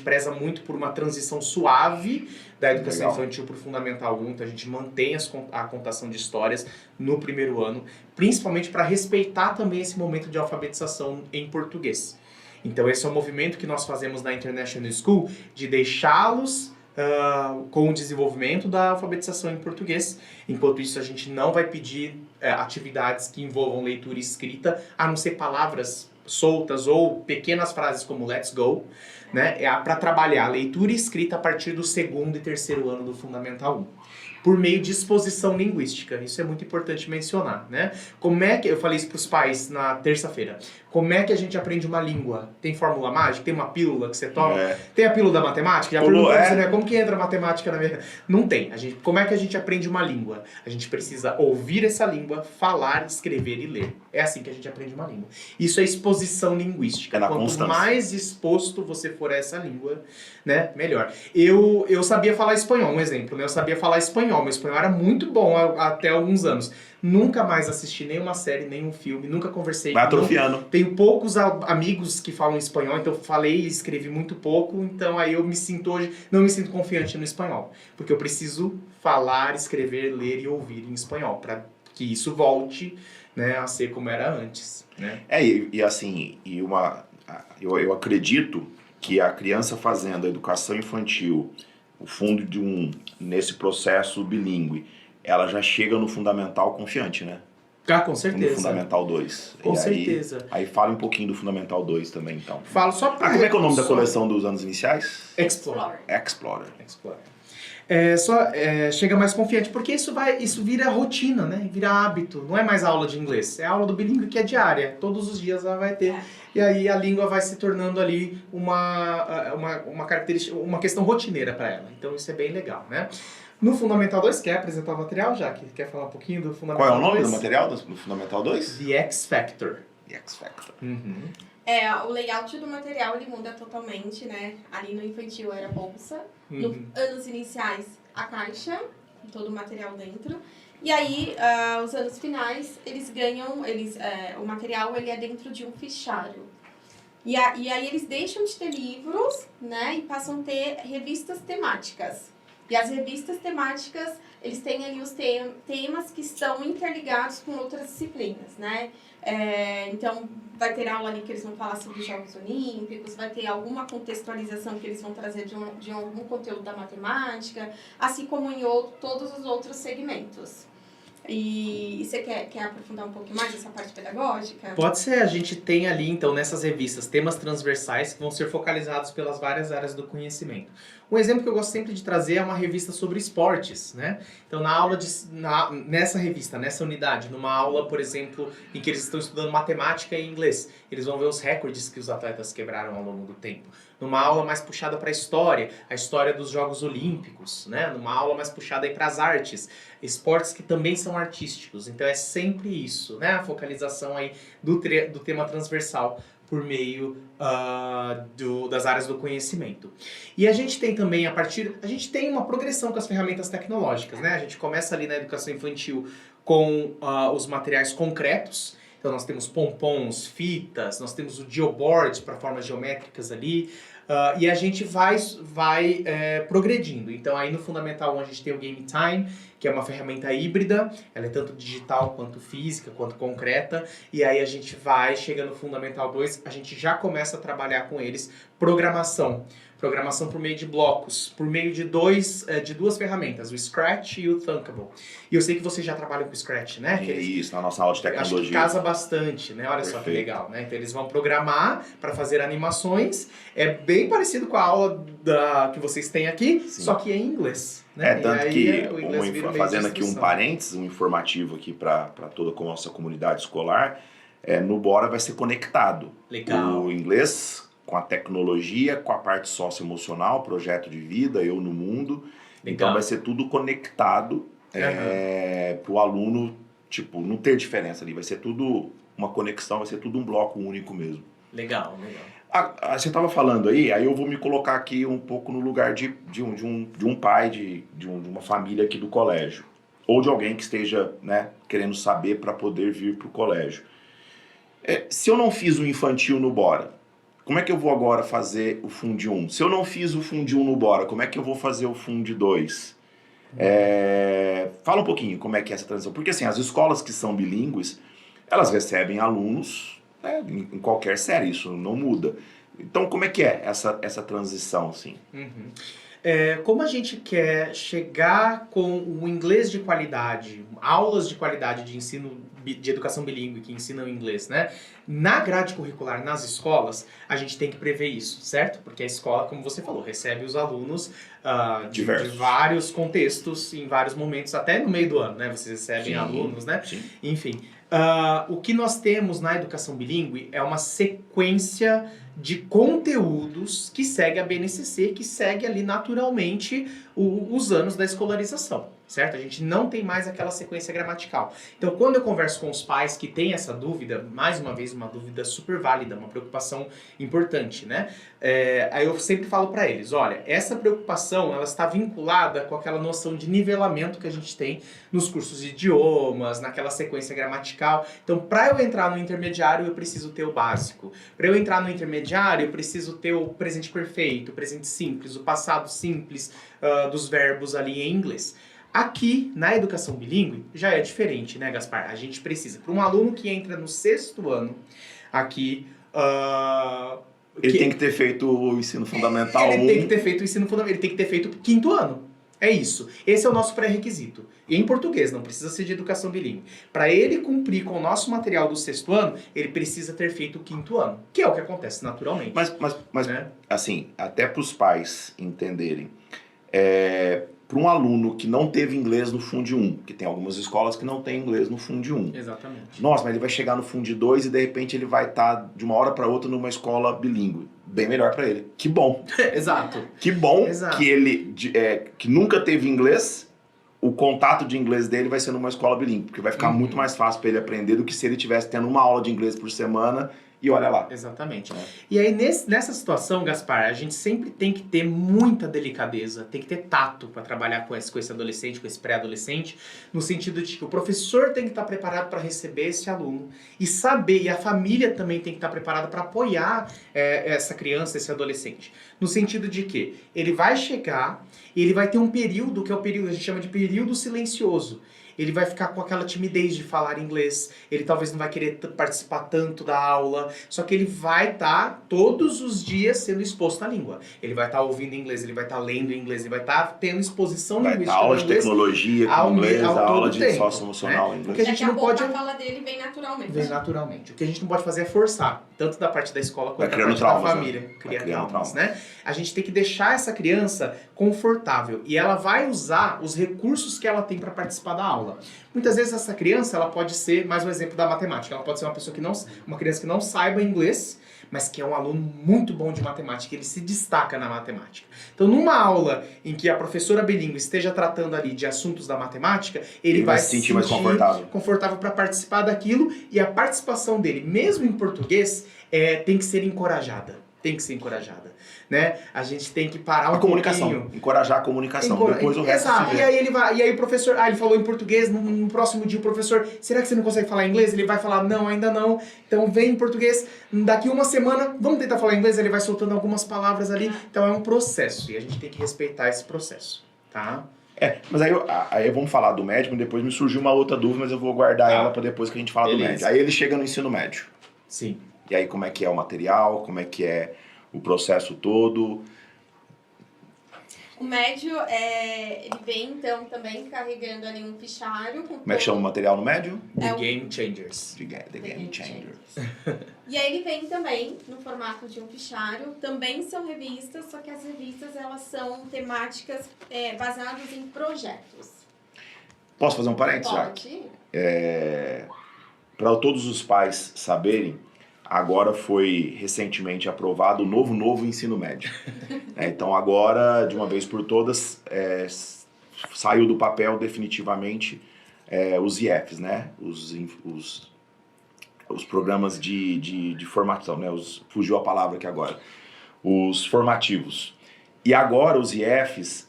preza muito por uma transição suave da educação infantil para o Fundamental 1, então a gente mantém a contação de histórias no primeiro ano, principalmente para respeitar também esse momento de alfabetização em português. Então esse é um movimento que nós fazemos na International School, de deixá-los com o desenvolvimento da alfabetização em português. Enquanto isso, a gente não vai pedir atividades que envolvam leitura e escrita, a não ser palavras soltas ou pequenas frases como let's go, né? Para trabalhar a leitura e escrita a partir do 2º e 3º ano do Fundamental 1. Por meio de exposição linguística. Isso é muito importante mencionar, né? Como é que... Eu falei isso para os pais na terça-feira. Como é que a gente aprende uma língua? Tem fórmula mágica? Tem uma pílula que você toma? Tem a pílula da matemática? Já perguntou você, né? Como que entra a matemática na minha... Não tem. Como é que a gente aprende uma língua? A gente precisa ouvir essa língua, falar, escrever e ler. É assim que a gente aprende uma língua. Isso é exposição linguística. Quanto mais exposto você for for essa língua, né, melhor. Eu sabia falar espanhol, um exemplo, né? Eu sabia falar espanhol, meu espanhol era muito bom até alguns anos. Nunca mais assisti nenhuma série, nenhum filme, nunca conversei. Vai atrofiando. Tenho poucos amigos que falam espanhol, então eu falei e escrevi muito pouco, então aí eu me sinto hoje, não me sinto confiante no espanhol, porque eu preciso falar, escrever, ler e ouvir em espanhol, para que isso volte, né, a ser como era antes, né? Eu acredito que a criança fazendo a educação infantil, o fundo nesse processo bilíngue, ela já chega no fundamental confiante, né? Ah, com certeza. No Fundamental 2. Com certeza. Aí fala um pouquinho do Fundamental 2 também, então. Falo só pra... como é que é o nome da coleção dos anos iniciais? Explorer. Explorer. Chega mais confiante, porque isso vira rotina, né? Vira hábito. Não é mais aula de inglês, é aula do bilíngue que é diária. Todos os dias ela vai ter. E aí a língua vai se tornando ali uma característica, uma questão rotineira para ela. Então isso é bem legal, né? No Fundamental 2, quer apresentar o material, Jaque? Quer falar um pouquinho do Fundamental 2? Qual é o nome do material do Fundamental 2? The X Factor. The X Factor. Uhum. O layout do material ele muda totalmente, né? Ali no infantil era a bolsa, nos anos iniciais a caixa, todo o material dentro. E aí, os anos finais, eles ganham, o material ele é dentro de um fichário. E aí eles deixam de ter livros, né? E passam a ter revistas temáticas. E as revistas temáticas, eles têm ali os temas que estão interligados com outras disciplinas, né? Então, vai ter aula ali que eles vão falar sobre os Jogos Olímpicos, vai ter alguma contextualização que eles vão trazer de algum conteúdo da matemática, assim como em todos os outros segmentos. E você quer aprofundar um pouquinho mais essa parte pedagógica? Pode ser, a gente tem ali, então, nessas revistas, temas transversais que vão ser focalizados pelas várias áreas do conhecimento. Um exemplo que eu gosto sempre de trazer é uma revista sobre esportes, né? Então, nessa revista, nessa unidade, numa aula, por exemplo, em que eles estão estudando matemática e inglês, eles vão ver os recordes que os atletas quebraram ao longo do tempo. Numa aula mais puxada para a história dos Jogos Olímpicos, né? Numa aula mais puxada para as artes, esportes que também são artísticos. Então é sempre isso, né? A focalização aí do tema transversal por meio das áreas do conhecimento. E a gente tem também, a gente tem uma progressão com as ferramentas tecnológicas, né? A gente começa ali na educação infantil com os materiais concretos. Então nós temos pompons, fitas, nós temos o geoboard para formas geométricas ali, e a gente vai progredindo. Então aí no Fundamental 1 a gente tem o Game Time, que é uma ferramenta híbrida, ela é tanto digital quanto física, quanto concreta, e aí a gente vai, chega no Fundamental 2, a gente já começa a trabalhar com eles programação por meio de blocos, por meio de duas ferramentas, o Scratch e o Thunkable. E eu sei que vocês já trabalham com o Scratch, né? Isso, na nossa aula de tecnologia. Acho que casa bastante, né? Olha Perfeito. Só que legal, né? Então eles vão programar para fazer animações, é bem parecido com a aula que vocês têm aqui, Sim. Só que é em inglês. Né? Tanto que, o inglês vira meio fazendo de aqui um instrução. parênteses, um informativo aqui para toda a nossa comunidade escolar, no Bora vai ser conectado. Legal. O inglês com a tecnologia, com a parte socioemocional, projeto de vida, eu no mundo. Legal. Então vai ser tudo conectado para o aluno, tipo, não ter diferença ali. Vai ser tudo uma conexão, vai ser tudo um bloco único mesmo. Legal. Você estava falando aí eu vou me colocar aqui um pouco no lugar de um pai, de uma família aqui do colégio. Ou de alguém que esteja, né, querendo saber para poder vir para o colégio. Se eu não fiz o infantil no Bora, como é que eu vou agora fazer o Fundi 1? Se eu não fiz o Fundi 1 no Bora, como é que eu vou fazer o Fundi 2? Fala um pouquinho como é que é essa transição. Porque assim, as escolas que são bilíngues, elas recebem alunos, né, em qualquer série, isso não muda. Então como é que é essa transição, assim? Uhum. Como a gente quer chegar com o inglês de qualidade, aulas de qualidade de ensino de educação bilíngue que ensinam inglês, né? Na grade curricular, nas escolas, a gente tem que prever isso, certo? Porque a escola, como você falou, recebe os alunos de vários contextos, em vários momentos, até no meio do ano, né? Vocês recebem alunos, né? Sim. Enfim, o que nós temos na educação bilíngue é uma sequência de conteúdos que segue a BNCC, que segue ali naturalmente os anos da escolarização, certo? A gente não tem mais aquela sequência gramatical. Então, quando eu converso com os pais que têm essa dúvida, mais uma vez, uma dúvida super válida, uma preocupação importante, né? Aí eu sempre falo para eles, olha, essa preocupação, ela está vinculada com aquela noção de nivelamento que a gente tem nos cursos de idiomas, naquela sequência gramatical. Então, para eu entrar no intermediário, eu preciso ter o básico. Para eu entrar no intermediário, eu preciso ter o presente perfeito, o presente simples, o passado simples, dos verbos ali em inglês. Aqui, na educação bilíngue, já é diferente, né, Gaspar? A gente precisa, para um aluno que entra no 6º ano, aqui... Ele tem que ter feito o ensino fundamental 1. Ele tem que ter feito o ensino fundamental, ele tem que ter feito o 5º ano. É isso. Esse é o nosso pré-requisito. E em português, não precisa ser de educação bilíngue. Para ele cumprir com o nosso material do 6º ano, ele precisa ter feito o 5º ano, que é o que acontece naturalmente. Mas né? assim, até para os pais entenderem, para um aluno que não teve inglês no Fundo 1, que tem algumas escolas que não tem inglês no Fundo 1. Exatamente. Nossa, mas ele vai chegar no Fundo 2 e de repente ele vai estar de uma hora para outra numa escola bilíngue. Bem melhor para ele. Que bom. Exato. Que bom Exato. que ele que nunca teve inglês, o contato de inglês dele vai ser numa escola bilíngue, porque vai ficar muito mais fácil para ele aprender do que se ele tivesse tendo uma aula de inglês por semana e olha lá. Exatamente. E aí, nessa situação, Gaspar, a gente sempre tem que ter muita delicadeza, tem que ter tato para trabalhar com esse adolescente, com esse pré-adolescente, no sentido de que o professor tem que estar preparado para receber esse aluno e saber, e a família também tem que estar preparada para apoiar essa criança, esse adolescente. No sentido de que ele vai chegar e ele vai ter um período, que é o período, a gente chama de período silencioso. Ele vai ficar com aquela timidez de falar inglês, ele talvez não vai querer participar tanto da aula, só que ele vai estar todos os dias sendo exposto à língua. Ele vai estar ouvindo inglês, ele vai estar lendo inglês, ele vai estar tendo exposição linguística. Vai estar aula de tecnologia com inglês, aula de tempo, socioemocional em inglês. Porque a gente não pode... a fala dele vem naturalmente. Vem naturalmente. O que a gente não pode fazer é forçar, tanto da parte da escola quanto da parte traumas, da família. Né? Criar traumas, né? A gente tem que deixar essa criança confortável e ela vai usar os recursos que ela tem para participar da aula. Muitas vezes essa criança, ela pode ser, mais um exemplo da matemática, ela pode ser uma criança que não saiba inglês, mas que é um aluno muito bom de matemática, ele se destaca na matemática. Então, numa aula em que a professora bilíngue esteja tratando ali de assuntos da matemática, ele vai se sentir mais confortável para participar daquilo, e a participação dele, mesmo em português, tem que ser encorajada. Tem que ser encorajada, né? A gente tem que parar um pouquinho. Encorajar a comunicação, depois o resto exato. se vê. E aí o professor, ele falou em português, no próximo dia o professor, será que você não consegue falar inglês? Ele vai falar, não, ainda não. Então vem em português, daqui uma semana, vamos tentar falar inglês, ele vai soltando algumas palavras ali. Então é um processo, e a gente tem que respeitar esse processo, tá? Mas aí vamos falar do médio, depois me surgiu uma outra dúvida, mas eu vou guardar ela para depois que a gente fala do médio. Aí ele chega no ensino médio. Sim. E aí como é que é o material, como é que é o processo todo? O médio, ele vem então também carregando ali um fichário. Como é que chama o material no médio? The Game Changers. The Game Changers. E aí ele vem também no formato de um fichário. Também são revistas, só que as revistas elas são temáticas baseadas em projetos. Posso fazer um parênteses? Pode. Para todos os pais saberem, agora foi recentemente aprovado o novo ensino médio. Então agora, de uma vez por todas, saiu do papel definitivamente os IEFs, né? Os programas de formação, né? Fugiu a palavra aqui agora. Os formativos. E agora os IEFs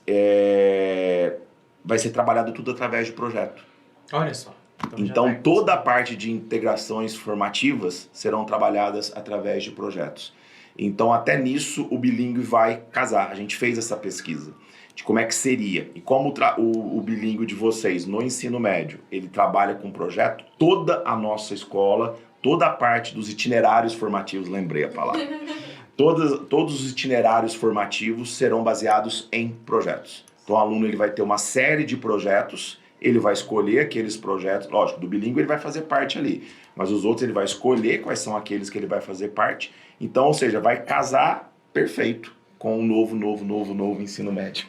vai ser trabalhado tudo através de projeto. Olha só. Então toda a parte de integrações formativas serão trabalhadas através de projetos. Então até nisso o bilíngue vai casar. A gente fez essa pesquisa de como é que seria. E como o bilíngue de vocês no ensino médio, ele trabalha com projeto, toda a nossa escola, toda a parte dos itinerários formativos, lembrei a palavra, todos os itinerários formativos serão baseados em projetos. Então o aluno ele vai ter uma série de projetos. Ele vai escolher aqueles projetos, lógico, do bilíngue ele vai fazer parte ali, mas os outros ele vai escolher quais são aqueles que ele vai fazer parte. Então, ou seja, vai casar perfeito com o novo ensino médio.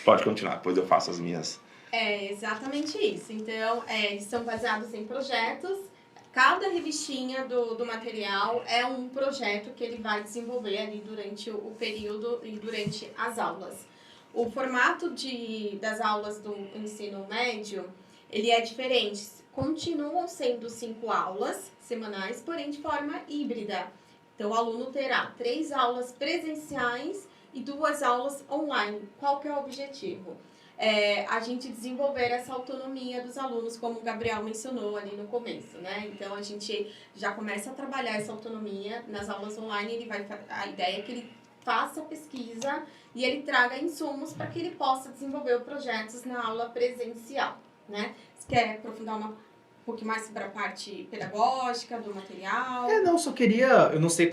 Pode continuar, depois eu faço as minhas. É exatamente isso. Então, eles são baseados em projetos. Cada revistinha do material é um projeto que ele vai desenvolver ali durante o período e durante as aulas. O formato das aulas do ensino médio, ele é diferente. Continuam sendo 5 aulas semanais, porém de forma híbrida. Então, o aluno terá 3 aulas presenciais e 2 aulas online. Qual que é o objetivo? A gente desenvolver essa autonomia dos alunos, como o Gabriel mencionou ali no começo, né? Então, a gente já começa a trabalhar essa autonomia nas aulas online. A ideia é que ele faça pesquisa e ele traga insumos para que ele possa desenvolver projetos na aula presencial, né? Você quer aprofundar um pouquinho mais sobre a parte pedagógica do material? Não, só queria, eu não sei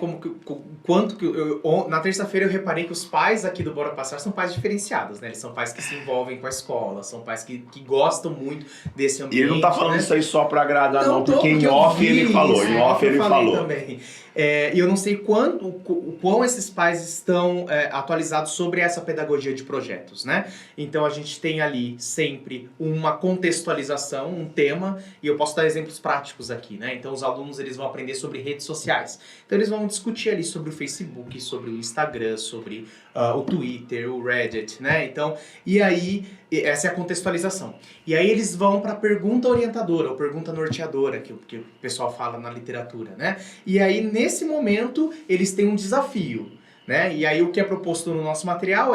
na terça-feira eu reparei que os pais aqui do Bora Passar são pais diferenciados, né? Eles são pais que se envolvem com a escola, são pais que gostam muito desse ambiente. E ele não tá falando, né? Isso aí só pra agradar, não, porque em off ele falou, em off ele falou. Também. E eu não sei o quão esses pais estão atualizados sobre essa pedagogia de projetos, né? Então a gente tem ali sempre uma contextualização, um tema, e eu posso dar exemplos práticos aqui, né? Então os alunos eles vão aprender sobre redes sociais. Então eles vão discutir ali sobre o Facebook, sobre o Instagram, sobre o Twitter, o Reddit, né? Então, e aí essa é a contextualização. E aí eles vão para a pergunta orientadora, ou pergunta norteadora, que o pessoal fala na literatura, né? E aí, nesse momento, eles têm um desafio, né? E aí o que é proposto no nosso material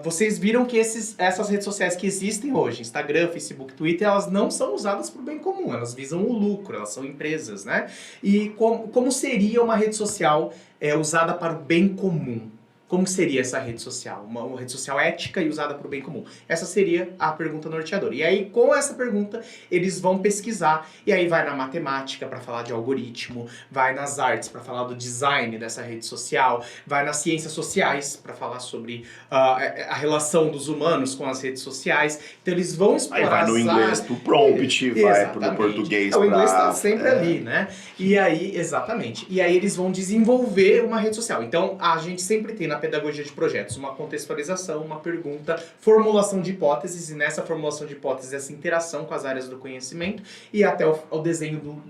vocês viram que essas redes sociais que existem hoje, Instagram, Facebook, Twitter, elas não são usadas para o bem comum, elas visam o lucro, elas são empresas, né? E como seria uma rede social usada para o bem comum? Como seria essa rede social? Uma rede social ética e usada para o bem comum? Essa seria a pergunta norteadora. E aí, com essa pergunta, eles vão pesquisar. E aí vai na matemática para falar de algoritmo, vai nas artes para falar do design dessa rede social, vai nas ciências sociais para falar sobre a relação dos humanos com as redes sociais. Então, eles vão explorar... Aí vai no inglês pro prompt, vai pro português O inglês está sempre ali, né? E aí, exatamente. E aí, eles vão desenvolver uma rede social. Então, a gente sempre tem na pedagogia de projetos uma contextualização, uma pergunta, formulação de hipóteses, e nessa formulação de hipóteses essa interação com as áreas do conhecimento e até o desenho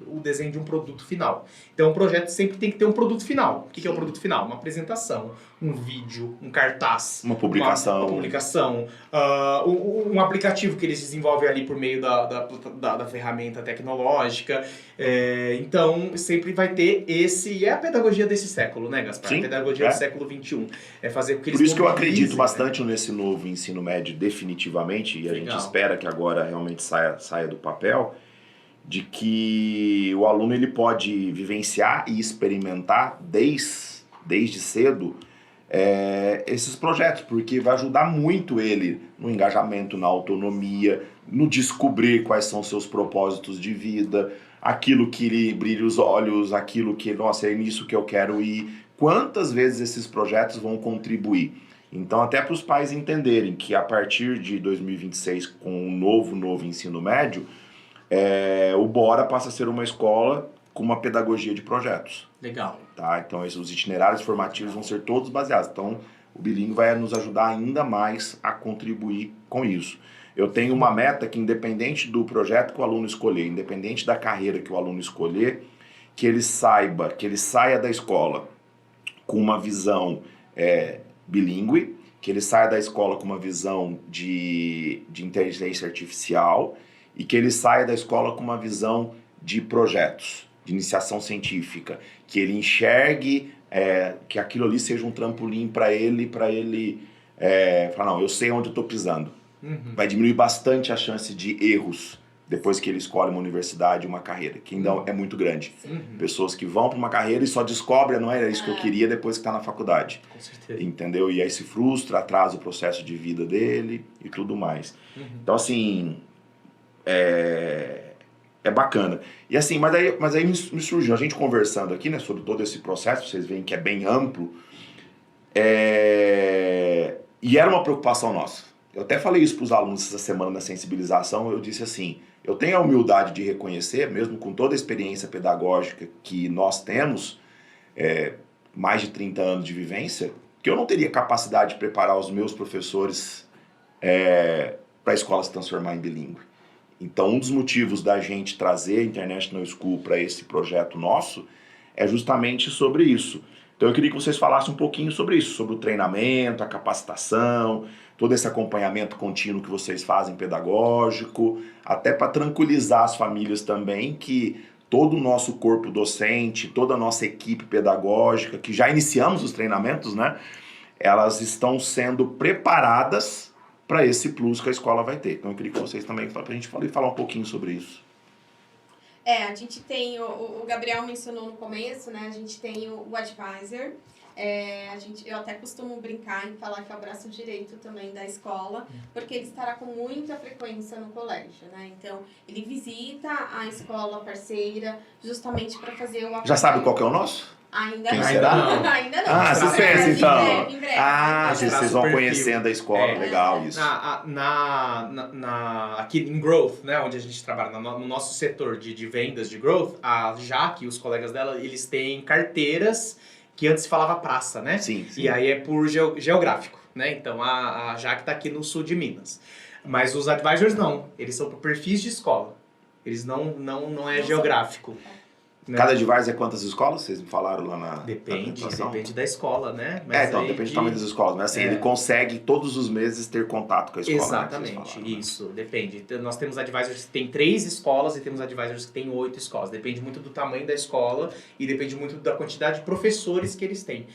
de um produto final. Então o projeto sempre tem que ter um produto final. O que é o produto final? Uma apresentação, um vídeo, um cartaz, uma publicação, um aplicativo que eles desenvolvem ali por meio da ferramenta tecnológica. Então sempre vai ter e é a pedagogia desse século, né, Gaspar? Sim, a pedagogia do século XXI. Fazer com que eles Por isso que eu acredito né? bastante nesse novo ensino médio definitivamente, e a gente espera que agora realmente saia do papel, de que o aluno ele pode vivenciar e experimentar desde cedo esses projetos, porque vai ajudar muito ele no engajamento, na autonomia, no descobrir quais são seus propósitos de vida, aquilo que lhe brilha os olhos, aquilo que, nossa, é nisso que eu quero ir. Quantas vezes esses projetos vão contribuir? Então, até para os pais entenderem que a partir de 2026, com o novo ensino médio, o Bora passa a ser uma escola com uma pedagogia de projetos. Legal. Tá? Então, os itinerários formativos vão ser todos baseados. Então, o Bilingue vai nos ajudar ainda mais a contribuir com isso. Eu tenho uma meta que, independente do projeto que o aluno escolher, independente da carreira que o aluno escolher, que ele saia da escola com uma visão bilíngue, que ele saia da escola com uma visão de inteligência artificial e que ele saia da escola com uma visão de projetos, de iniciação científica, que ele enxergue que aquilo ali seja um trampolim para ele falar, não, eu sei onde eu estou pisando. Uhum. Vai diminuir bastante a chance de erros depois que ele escolhe uma universidade, uma carreira, que ainda é muito grande. Uhum. Pessoas que vão para uma carreira e só descobrem, não era isso que eu queria depois que está na faculdade. Com certeza. Entendeu? E aí se frustra, atrasa o processo de vida dele e tudo mais. Uhum. Então, assim, é bacana. E assim, mas aí me surgiu, a gente conversando aqui, né, sobre todo esse processo, vocês veem que é bem amplo, e era uma preocupação nossa. Eu até falei isso para os alunos essa semana na sensibilização, eu disse assim, eu tenho a humildade de reconhecer, mesmo com toda a experiência pedagógica que nós temos, mais de 30 anos de vivência, que eu não teria capacidade de preparar os meus professores para a escola se transformar em bilíngue. Então, um dos motivos da gente trazer a International School para esse projeto nosso é justamente sobre isso. Então, eu queria que vocês falassem um pouquinho sobre isso, sobre o treinamento, a capacitação, todo esse acompanhamento contínuo que vocês fazem pedagógico, até para tranquilizar as famílias também que todo o nosso corpo docente, toda a nossa equipe pedagógica, que já iniciamos os treinamentos, né? Elas estão sendo preparadas para esse plus que a escola vai ter. Então eu queria que vocês também, para a gente falar um pouquinho sobre isso. A gente tem, o Gabriel mencionou no começo, né? A gente tem o advisor. Eu até costumo brincar em falar que é o braço direito também da escola, porque ele estará com muita frequência no colégio, né? Então, ele visita a escola parceira justamente para fazer o acompanhamento. Já sabe qual que é o nosso? Ainda Quem não. será? Ainda não. Ah, suspense então. Em breve. Vocês vão conhecendo a escola, legal isso. Aqui em Growth, né, onde a gente trabalha, no nosso setor de vendas de Growth, a Jaque e os colegas dela, eles têm carteiras que antes falava praça, né? Sim. E aí é por geográfico, né? Então a Jaque está aqui no sul de Minas. Mas os advisors não, eles são por perfis de escola. Eles não é geográfico. Né? Cada advisor é quantas escolas? Vocês me falaram lá na Depende apresentação? da escola, né? Mas então, depende do tamanho das escolas. Mas assim, ele consegue todos os meses ter contato com a escola. Exatamente, falaram, isso, depende. Então, nós temos advisors que têm 3 escolas e temos advisors que têm 8 escolas. Depende muito do tamanho da escola e depende muito da quantidade de professores que eles têm,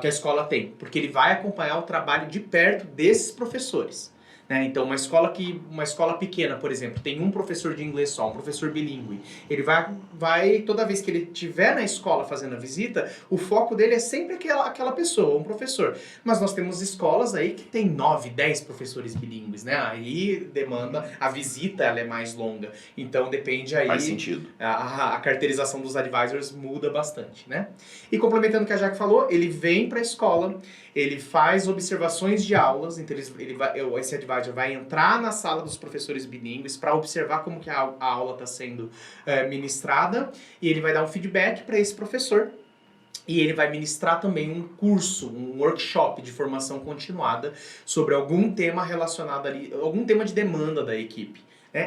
que a escola tem. Porque ele vai acompanhar o trabalho de perto desses professores. Né? Então, uma escola pequena, por exemplo, tem um professor de inglês só, um professor bilíngue. Ele vai toda vez que ele estiver na escola fazendo a visita, o foco dele é sempre aquela pessoa, um professor. Mas nós temos escolas aí que tem 9, 10 professores bilíngues, né? Aí demanda, a visita ela é mais longa. Então, depende aí... Faz sentido. A carteirização dos advisors muda bastante, né? E complementando o que a Jaque falou, ele vem para a escola, ele faz observações de aulas, então esse advisor vai entrar na sala dos professores bilíngues para observar como que a aula está sendo ministrada e ele vai dar um feedback para esse professor e ele vai ministrar também um curso, um workshop de formação continuada sobre algum tema relacionado ali, algum tema de demanda da equipe.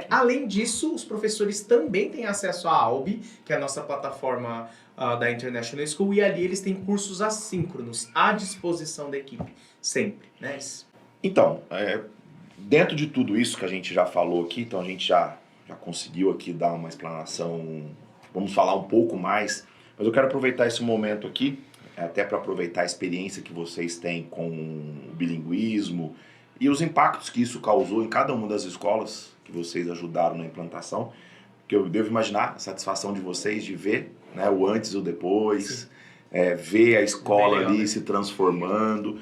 Além disso, os professores também têm acesso à ALB, que é a nossa plataforma da International School, e ali eles têm cursos assíncronos à disposição da equipe, sempre. Né? Então, dentro de tudo isso que a gente já falou aqui, então a gente já conseguiu aqui dar uma explanação, vamos falar um pouco mais, mas eu quero aproveitar esse momento aqui, até para aproveitar a experiência que vocês têm com o bilinguismo e os impactos que isso causou em cada uma das escolas que vocês ajudaram na implantação, que eu devo imaginar a satisfação de vocês de ver, né, o antes e o depois, ver a escola legal, ali, né? se transformando.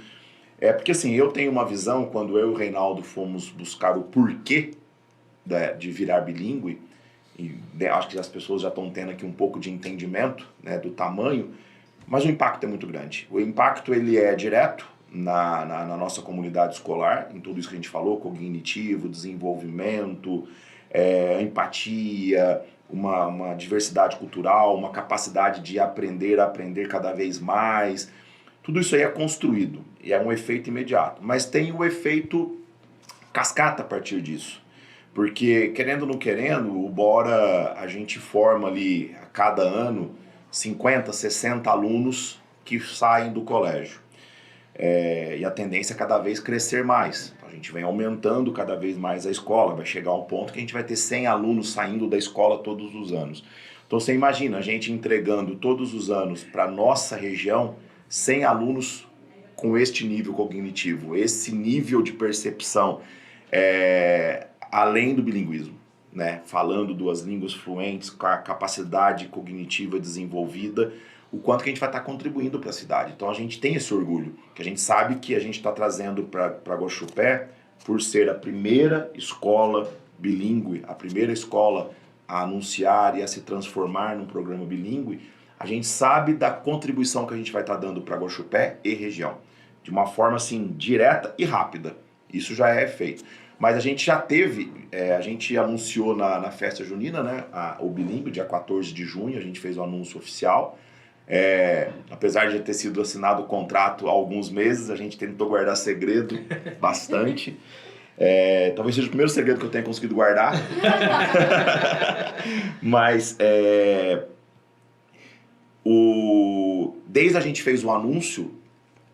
Porque assim, eu tenho uma visão, quando eu e o Reinaldo fomos buscar o porquê de virar bilíngue, e acho que as pessoas já estão tendo aqui um pouco de entendimento, né, do tamanho, mas o impacto é muito grande. O impacto ele é direto na nossa comunidade escolar, em tudo isso que a gente falou, cognitivo, desenvolvimento, empatia, uma diversidade cultural, uma capacidade de aprender cada vez mais. Tudo isso aí é construído e é um efeito imediato, mas tem o efeito cascata a partir disso. Porque, querendo ou não querendo, o Bora, a gente forma ali a cada ano 50, 60 alunos que saem do colégio. E a tendência é cada vez crescer mais. Então, a gente vem aumentando cada vez mais a escola, vai chegar a um ponto que a gente vai ter 100 alunos saindo da escola todos os anos. Então você imagina a gente entregando todos os anos para a nossa região 100 alunos com este nível cognitivo, esse nível de percepção, além do bilinguismo, né? Falando 2 línguas fluentes, com a capacidade cognitiva desenvolvida, o quanto que a gente vai estar contribuindo para a cidade. Então a gente tem esse orgulho, que a gente sabe que a gente está trazendo para Guaxupé, por ser a primeira escola bilíngue, a primeira escola a anunciar e a se transformar num programa bilíngue, a gente sabe da contribuição que a gente vai estar dando para Guaxupé e região, de uma forma assim direta e rápida. Isso já é feito. Mas a gente já teve, a gente anunciou na festa junina, né, o bilíngue, dia 14 de junho, a gente fez o anúncio oficial. Apesar de ter sido assinado o contrato há alguns meses, a gente tentou guardar segredo bastante. Talvez seja o primeiro segredo que eu tenha conseguido guardar. Mas desde a gente fez o anúncio,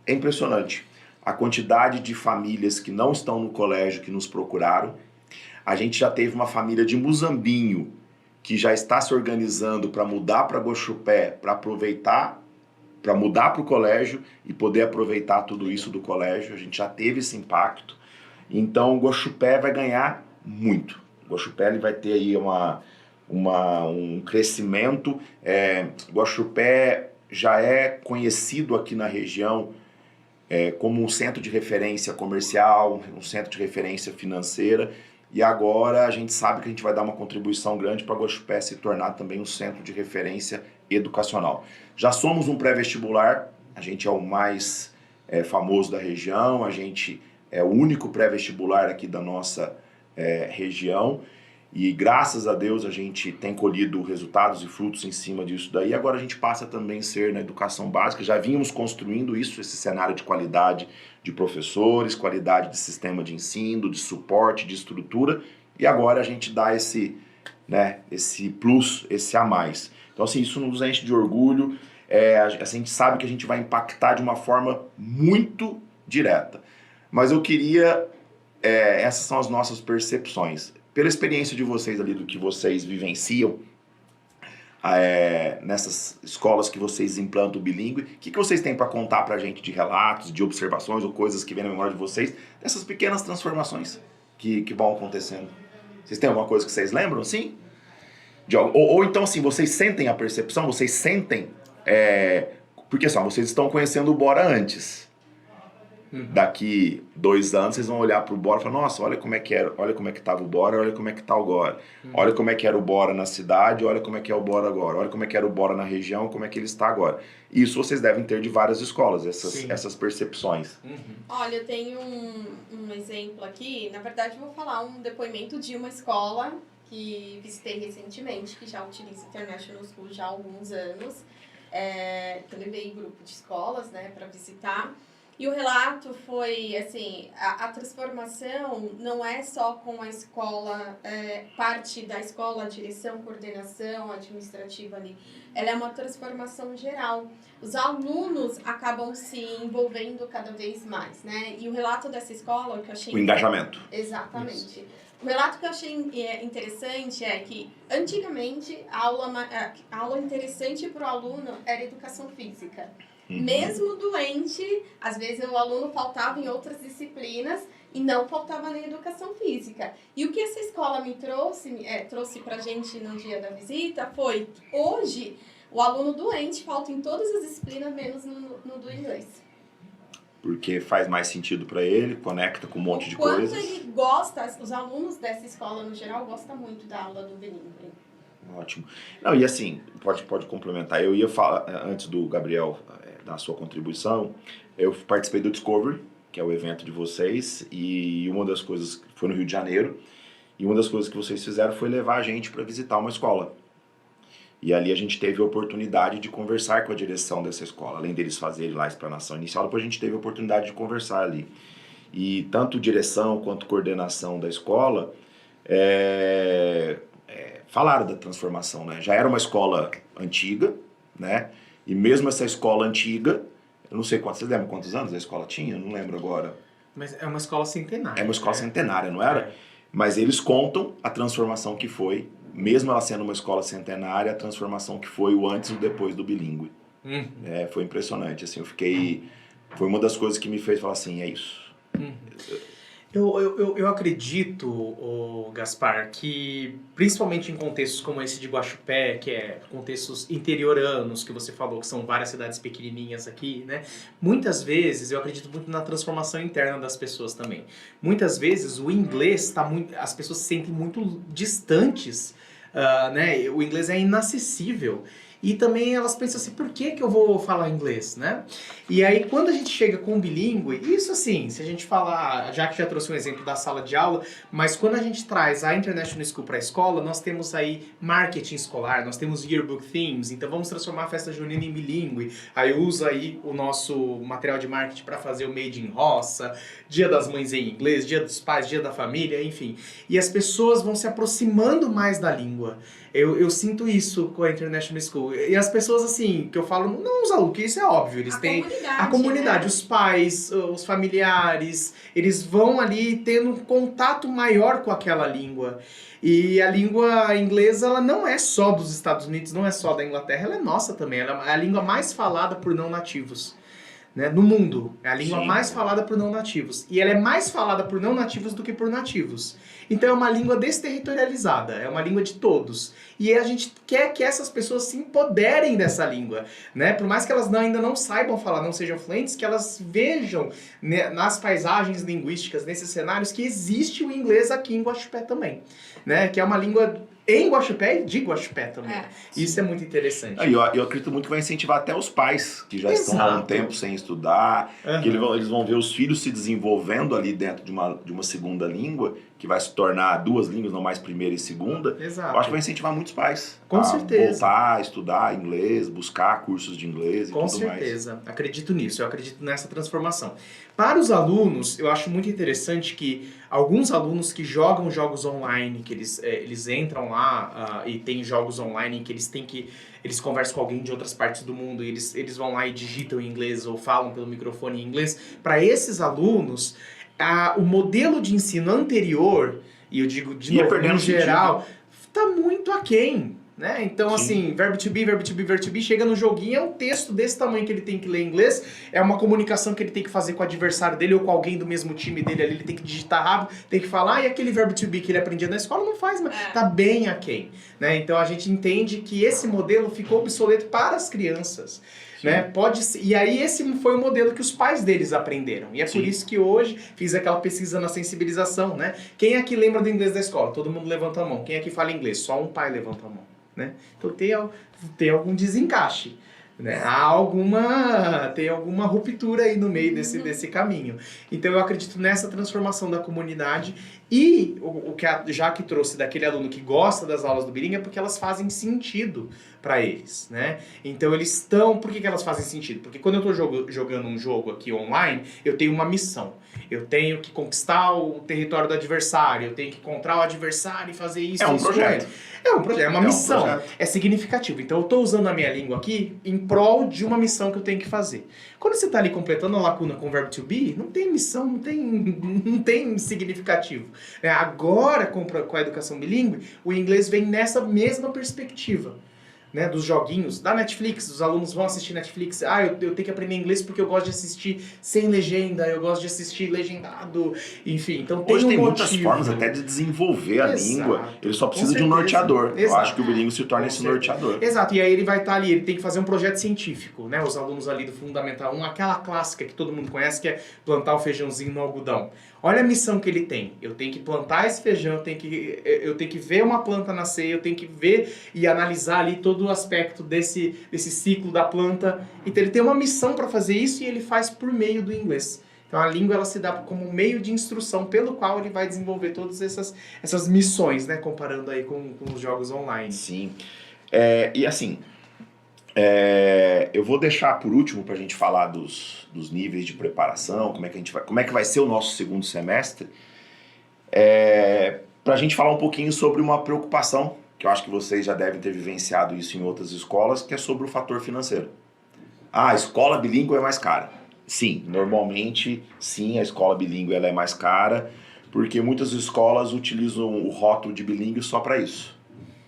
é impressionante. A quantidade de famílias que não estão no colégio, que nos procuraram. A gente já teve uma família de Muzambinho, que já está se organizando para mudar para Guaxupé, para aproveitar, para mudar para o colégio e poder aproveitar tudo isso do colégio. A gente já teve esse impacto. Então, o Guaxupé vai ganhar muito. O Guaxupé ele vai ter aí um crescimento. Guaxupé já é conhecido aqui na região como um centro de referência comercial, um centro de referência financeira. E agora a gente sabe que a gente vai dar uma contribuição grande para Guaxupé se tornar também um centro de referência educacional. Já somos um pré-vestibular, a gente é o mais famoso da região, a gente é o único pré-vestibular aqui da nossa região e graças a Deus a gente tem colhido resultados e frutos em cima disso daí. Agora a gente passa também a ser na educação básica, já vínhamos construindo esse cenário de qualidade de professores, qualidade de sistema de ensino, de suporte, de estrutura, e agora a gente dá esse plus, esse a mais. Então assim, isso nos enche de orgulho, a gente sabe que a gente vai impactar de uma forma muito direta. Mas eu queria, essas são as nossas percepções. Pela experiência de vocês ali, do que vocês vivenciam nessas escolas que vocês implantam o bilíngue, o que vocês têm para contar para a gente de relatos, de observações ou coisas que vêm na memória de vocês, dessas pequenas transformações que vão acontecendo? Vocês têm alguma coisa que vocês lembram, sim? Ou então, assim, vocês sentem a percepção, vocês sentem... porque, assim, vocês estão conhecendo o Bora antes. Daqui 2 anos vocês vão olhar pro Bora e falar, nossa, olha como é que era, olha como é que tava o Bora, olha como é que tá agora. Olha como é que era o Bora na cidade, olha como é que é o Bora agora. Olha como é que era o Bora na região, como é que ele está agora. Isso vocês devem ter de várias escolas, essas percepções. Olha, eu tenho um exemplo aqui, na verdade eu vou falar um depoimento de uma escola que visitei recentemente, que já utiliza International School já há alguns anos. Eu levei grupo de escolas, né, para visitar. E o relato foi, assim, a transformação não é só com a escola, parte da escola, a direção, coordenação administrativa ali. Ela é uma transformação geral. Os alunos acabam se envolvendo cada vez mais, né? E o relato dessa escola, que eu achei... O engajamento. Exatamente. Isso. O relato que eu achei interessante é que, antigamente, a aula interessante para o aluno era educação física. Mesmo doente, às vezes o aluno faltava em outras disciplinas e não faltava na educação física. E o que essa escola me trouxe pra gente no dia da visita foi, hoje, o aluno doente falta em todas as disciplinas, menos no do inglês. Porque faz mais sentido para ele, conecta com um monte de coisas. Quanto ele gosta, os alunos dessa escola, no geral, gostam muito da aula do bilíngue. Ótimo. Não, e assim, pode complementar. Eu ia falar, antes do Gabriel dar sua contribuição, eu participei do Discovery, que é o evento de vocês, e uma das coisas, foi no Rio de Janeiro, e uma das coisas que vocês fizeram foi levar a gente para visitar uma escola. E ali a gente teve a oportunidade de conversar com a direção dessa escola, além deles fazerem lá a explanação inicial, depois a gente teve a oportunidade de conversar ali. E tanto direção quanto coordenação da escola falaram da transformação, né? Já era uma escola antiga, né? E mesmo essa escola antiga, eu não sei vocês lembram quantos anos a escola tinha? Eu não lembro agora. Mas é uma escola centenária. É uma escola centenária, não era? Mas eles contam a transformação que foi, mesmo ela sendo uma escola centenária, a transformação que foi o antes e o depois do bilíngue. Foi impressionante, assim, foi uma das coisas que me fez falar assim, é isso. Eu acredito, Gaspar, que principalmente em contextos como esse de Guaxupé, que é contextos interioranos, que você falou que são várias cidades pequenininhas aqui, né? Muitas vezes eu acredito muito na transformação interna das pessoas também. Muitas vezes o inglês as pessoas se sentem muito distantes, né? O inglês é inacessível. E também elas pensam assim, por que eu vou falar inglês, né? E aí, quando a gente chega com o bilíngue, isso assim, se a gente falar, já que já trouxe um exemplo da sala de aula, mas quando a gente traz a International School para a escola, nós temos aí marketing escolar, nós temos yearbook themes, então vamos transformar a festa junina em bilíngue, aí usa aí o nosso material de marketing para fazer o Made in Roça, Dia das Mães em inglês, Dia dos Pais, Dia da Família, enfim. E as pessoas vão se aproximando mais da língua. Eu sinto isso com a International School. E as pessoas, assim, que eu falo, não os alunos, que isso é óbvio, eles têm a comunidade, né? os pais, os familiares, eles vão ali tendo um contato maior com aquela língua. E a língua inglesa, ela não é só dos Estados Unidos, não é só da Inglaterra, ela é nossa também. Ela é a língua mais falada por não nativos. Né, no mundo. É a língua mais falada por não nativos. E ela é mais falada por não nativos do que por nativos. Então é uma língua desterritorializada, é uma língua de todos. E a gente quer que essas pessoas se empoderem dessa língua. Né? Por mais que elas ainda não saibam falar, não sejam fluentes, que elas vejam, né, nas paisagens linguísticas, nesses cenários, que existe o inglês aqui em Guaxupé também. Né? Que é uma língua em Guaxupé e de Guaxupé também. Isso é muito interessante. Eu acredito muito que vai incentivar até os pais que já estão há um tempo sem estudar, que eles vão ver os filhos se desenvolvendo ali dentro de uma segunda língua, que vai se tornar duas línguas, não mais primeira e segunda. Exato. Eu acho que vai incentivar muitos pais Com certeza. voltar a estudar inglês, buscar cursos de inglês e Com tudo mais. Com certeza. Acredito nisso, eu acredito nessa transformação. Para os alunos, eu acho muito interessante que alguns alunos que jogam jogos online, que eles entram lá e tem jogos online em que eles conversam com alguém de outras partes do mundo e eles vão lá e digitam em inglês ou falam pelo microfone em inglês. Para esses alunos, o modelo de ensino anterior, e eu digo de novo, no geral, está muito aquém. Né? Então, assim, verbo to be, verbo to be, verbo to be, chega no joguinho, é um texto desse tamanho que ele tem que ler em inglês, é uma comunicação que ele tem que fazer com o adversário dele ou com alguém do mesmo time dele ali, ele tem que digitar rápido, tem que falar, e aquele verbo to be que ele aprendia na escola não faz, mas tá bem aquém. Né? Então, a gente entende que esse modelo ficou obsoleto para as crianças. Né? Pode ser, e aí esse foi o modelo que os pais deles aprenderam. E é por isso que hoje fiz aquela pesquisa na sensibilização. Né? Quem aqui lembra do inglês da escola? Todo mundo levanta a mão. Quem aqui fala inglês? Só um pai levanta a mão. Né? Então tem algum desencaixe. Né? Tem alguma ruptura aí no meio desse caminho. Então eu acredito nessa transformação da comunidade e o que a Jaque trouxe daquele aluno que gosta das aulas do bilíngue é porque elas fazem sentido para eles, né? Então eles estão... Por que elas fazem sentido? Porque quando eu estou jogando um jogo aqui online, eu tenho uma missão. Eu tenho que conquistar o território do adversário, eu tenho que encontrar o adversário e fazer isso. É um projeto. É um projeto, é uma missão. É significativo. Então eu estou usando a minha língua aqui em prol de uma missão que eu tenho que fazer. Quando você está ali completando a lacuna com o verbo to be, não tem missão, não tem significativo. Agora, com a educação bilíngue, o inglês vem nessa mesma perspectiva. Né, dos joguinhos, da Netflix, os alunos vão assistir Netflix, eu tenho que aprender inglês porque eu gosto de assistir sem legenda, eu gosto de assistir legendado, enfim, então tem Hoje um tem motivo. muitas formas até de desenvolver a língua, ele só precisa de um certeza. norteador. Exato. Eu acho que o bilíngue se torna esse norteador. Exato, e aí ele vai estar ali, ele tem que fazer um projeto científico, né, os alunos ali do Fundamental 1, aquela clássica que todo mundo conhece, que é plantar o feijãozinho no algodão. Olha a missão que ele tem. Eu tenho que plantar esse feijão, eu tenho que ver uma planta nascer, eu tenho que ver e analisar ali todo o aspecto desse ciclo da planta. Então ele tem uma missão para fazer isso e ele faz por meio do inglês. Então a língua ela se dá como um meio de instrução pelo qual ele vai desenvolver todas essas missões, né? Comparando aí com os jogos online. Sim. E assim, eu vou deixar por último para a gente falar dos níveis de preparação, como é que vai ser o nosso segundo semestre, para a gente falar um pouquinho sobre uma preocupação, que eu acho que vocês já devem ter vivenciado isso em outras escolas, que é sobre o fator financeiro. A escola bilíngue é mais cara. Sim, normalmente, sim, a escola bilíngue ela é mais cara, porque muitas escolas utilizam o rótulo de bilíngue só para isso,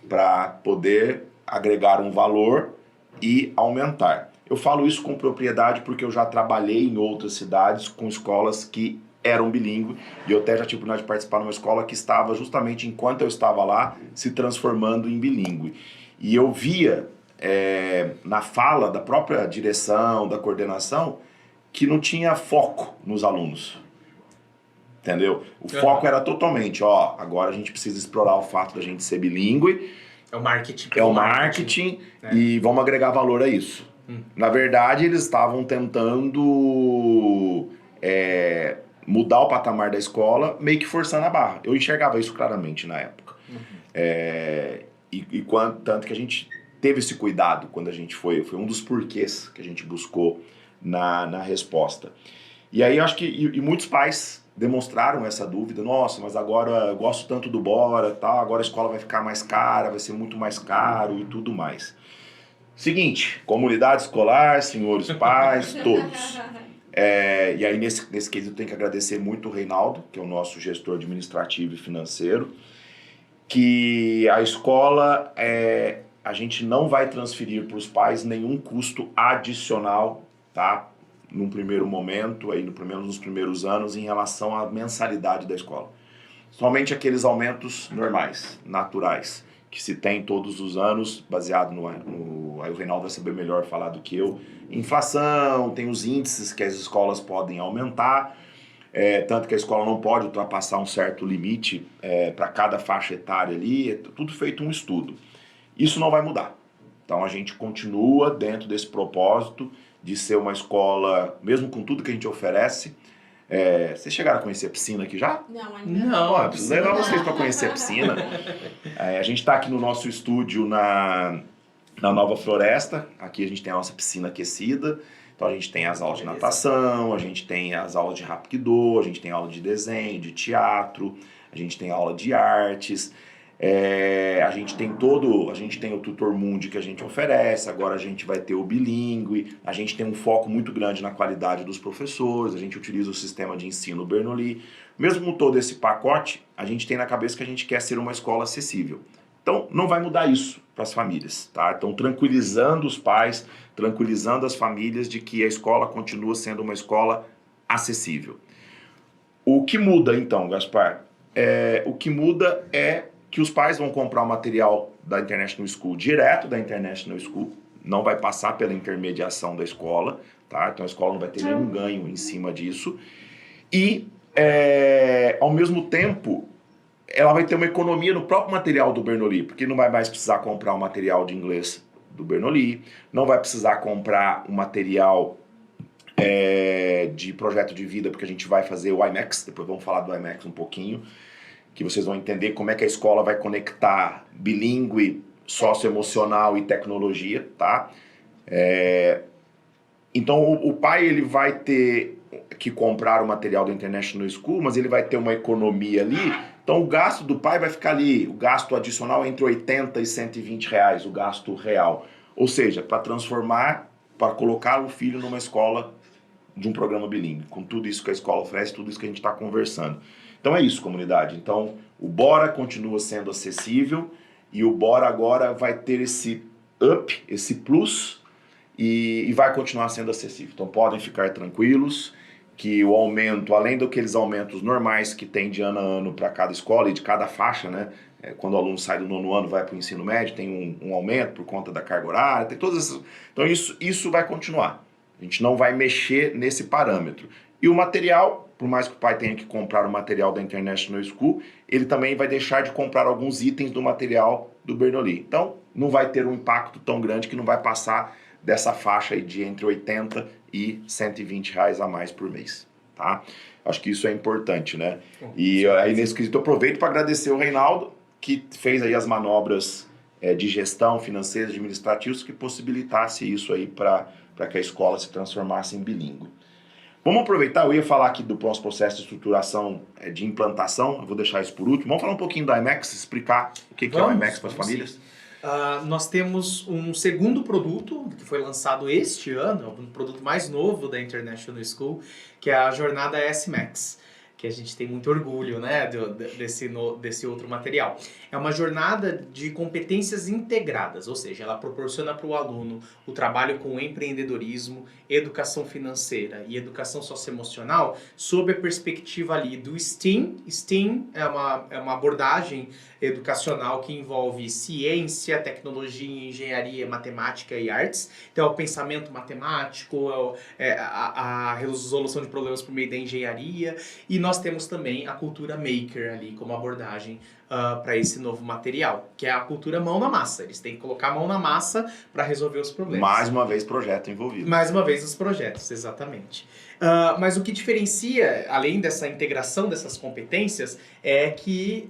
para poder agregar um valor e aumentar. Eu falo isso com propriedade porque eu já trabalhei em outras cidades com escolas que eram bilíngue e eu até já tive a oportunidade de participar numa escola que estava justamente enquanto eu estava lá se transformando em bilíngue. E eu via na fala da própria direção, da coordenação, que não tinha foco nos alunos. Entendeu? O foco era totalmente, agora a gente precisa explorar o fato da gente ser bilíngue É o marketing. É o marketing e vamos agregar valor a isso. Na verdade, eles estavam tentando mudar o patamar da escola, meio que forçando a barra. Eu enxergava isso claramente na época. Tanto que a gente teve esse cuidado quando a gente foi um dos porquês que a gente buscou na resposta. E aí eu acho que muitos pais demonstraram essa dúvida, nossa, mas agora eu gosto tanto do Bora, tal, agora a escola vai ficar mais cara, vai ser muito mais caro e tudo mais. Seguinte, comunidade escolar, senhores pais, todos. E aí nesse quesito eu tenho que agradecer muito o Reinaldo, que é o nosso gestor administrativo e financeiro, que a escola, a gente não vai transferir para os pais nenhum custo adicional, tá? Num primeiro momento, aí pelo menos nos primeiros anos, em relação à mensalidade da escola. Somente aqueles aumentos normais, naturais, que se tem todos os anos, baseado aí o Reinaldo vai saber melhor falar do que eu. Inflação, tem os índices que as escolas podem aumentar, tanto que a escola não pode ultrapassar um certo limite para cada faixa etária ali, é tudo feito um estudo. Isso não vai mudar. Então a gente continua dentro desse propósito de ser uma escola, mesmo com tudo que a gente oferece. Vocês chegaram a conhecer a piscina aqui já? Não, ainda não. Preciso levar vocês para conhecer a piscina. A gente está aqui no nosso estúdio na Nova Floresta. Aqui a gente tem a nossa piscina aquecida. Então a gente tem as aulas de natação, a gente tem as aulas de Hapkido, a gente tem aula de desenho, de teatro, a gente tem aula de artes. A gente tem o Tutor Mundi que a gente oferece, agora a gente vai ter o bilíngue, a gente tem um foco muito grande na qualidade dos professores, a gente utiliza o sistema de ensino Bernoulli. Mesmo com todo esse pacote, a gente tem na cabeça que a gente quer ser uma escola acessível. Então não vai mudar isso para as famílias, tá? Então tranquilizando os pais, tranquilizando as famílias de que a escola continua sendo uma escola acessível. O que muda então, Gaspar? O que muda é que os pais vão comprar o material da International School direto da International School, não vai passar pela intermediação da escola, tá? Então a escola não vai ter nenhum ganho em cima disso. E, ao mesmo tempo, ela vai ter uma economia no próprio material do Bernoulli, porque não vai mais precisar comprar o material de inglês do Bernoulli, não vai precisar comprar o material de projeto de vida, porque a gente vai fazer o IMAX, depois vamos falar do IMAX um pouquinho, que vocês vão entender como é que a escola vai conectar bilíngue, socioemocional e tecnologia, tá? Então o pai ele vai ter que comprar o material da International School, mas ele vai ter uma economia ali, então o gasto do pai vai ficar ali, o gasto adicional é entre 80 e 120 reais, o gasto real. Ou seja, para colocar o filho numa escola de um programa bilíngue, com tudo isso que a escola oferece, tudo isso que a gente está conversando. Então é isso, comunidade. Então o Bora continua sendo acessível e o Bora agora vai ter esse up, esse plus e vai continuar sendo acessível. Então podem ficar tranquilos que o aumento, além daqueles aumentos normais que tem de ano a ano para cada escola e de cada faixa, né? Quando o aluno sai do 9º ano vai para o ensino médio, tem um aumento por conta da carga horária, tem todas essas... Então isso vai continuar. A gente não vai mexer nesse parâmetro. E o material, por mais que o pai tenha que comprar o material da International School, ele também vai deixar de comprar alguns itens do material do Bernoulli. Então, não vai ter um impacto tão grande que não vai passar dessa faixa aí de entre 80 e 120 reais a mais por mês, tá? Acho que isso é importante, né? E aí, nesse quesito, eu aproveito para agradecer o Reinaldo, que fez aí as manobras de gestão financeira, administrativas, que possibilitasse isso aí para que a escola se transformasse em bilíngue. Vamos aproveitar, eu ia falar aqui do nosso processo de estruturação de implantação, eu vou deixar isso por último. Vamos falar um pouquinho do IMAX, explicar o que é o IMAX para as famílias? Nós temos um segundo produto que foi lançado este ano, um produto mais novo da International School, que é a jornada S-Max, que a gente tem muito orgulho, né, desse outro material. É uma jornada de competências integradas, ou seja, ela proporciona para o aluno o trabalho com empreendedorismo, educação financeira e educação socioemocional sob a perspectiva ali do STEAM. STEAM é uma abordagem educacional que envolve ciência, tecnologia, engenharia, matemática e artes. Então, é o pensamento matemático, a resolução de problemas por meio da engenharia. E nós nós temos também a cultura maker ali como abordagem para esse novo material, que é a cultura mão na massa. Eles têm que colocar a mão na massa para resolver os problemas. Mais uma vez, projeto envolvido. Mais uma vez, os projetos, exatamente. Mas o que diferencia, além dessa integração dessas competências, é que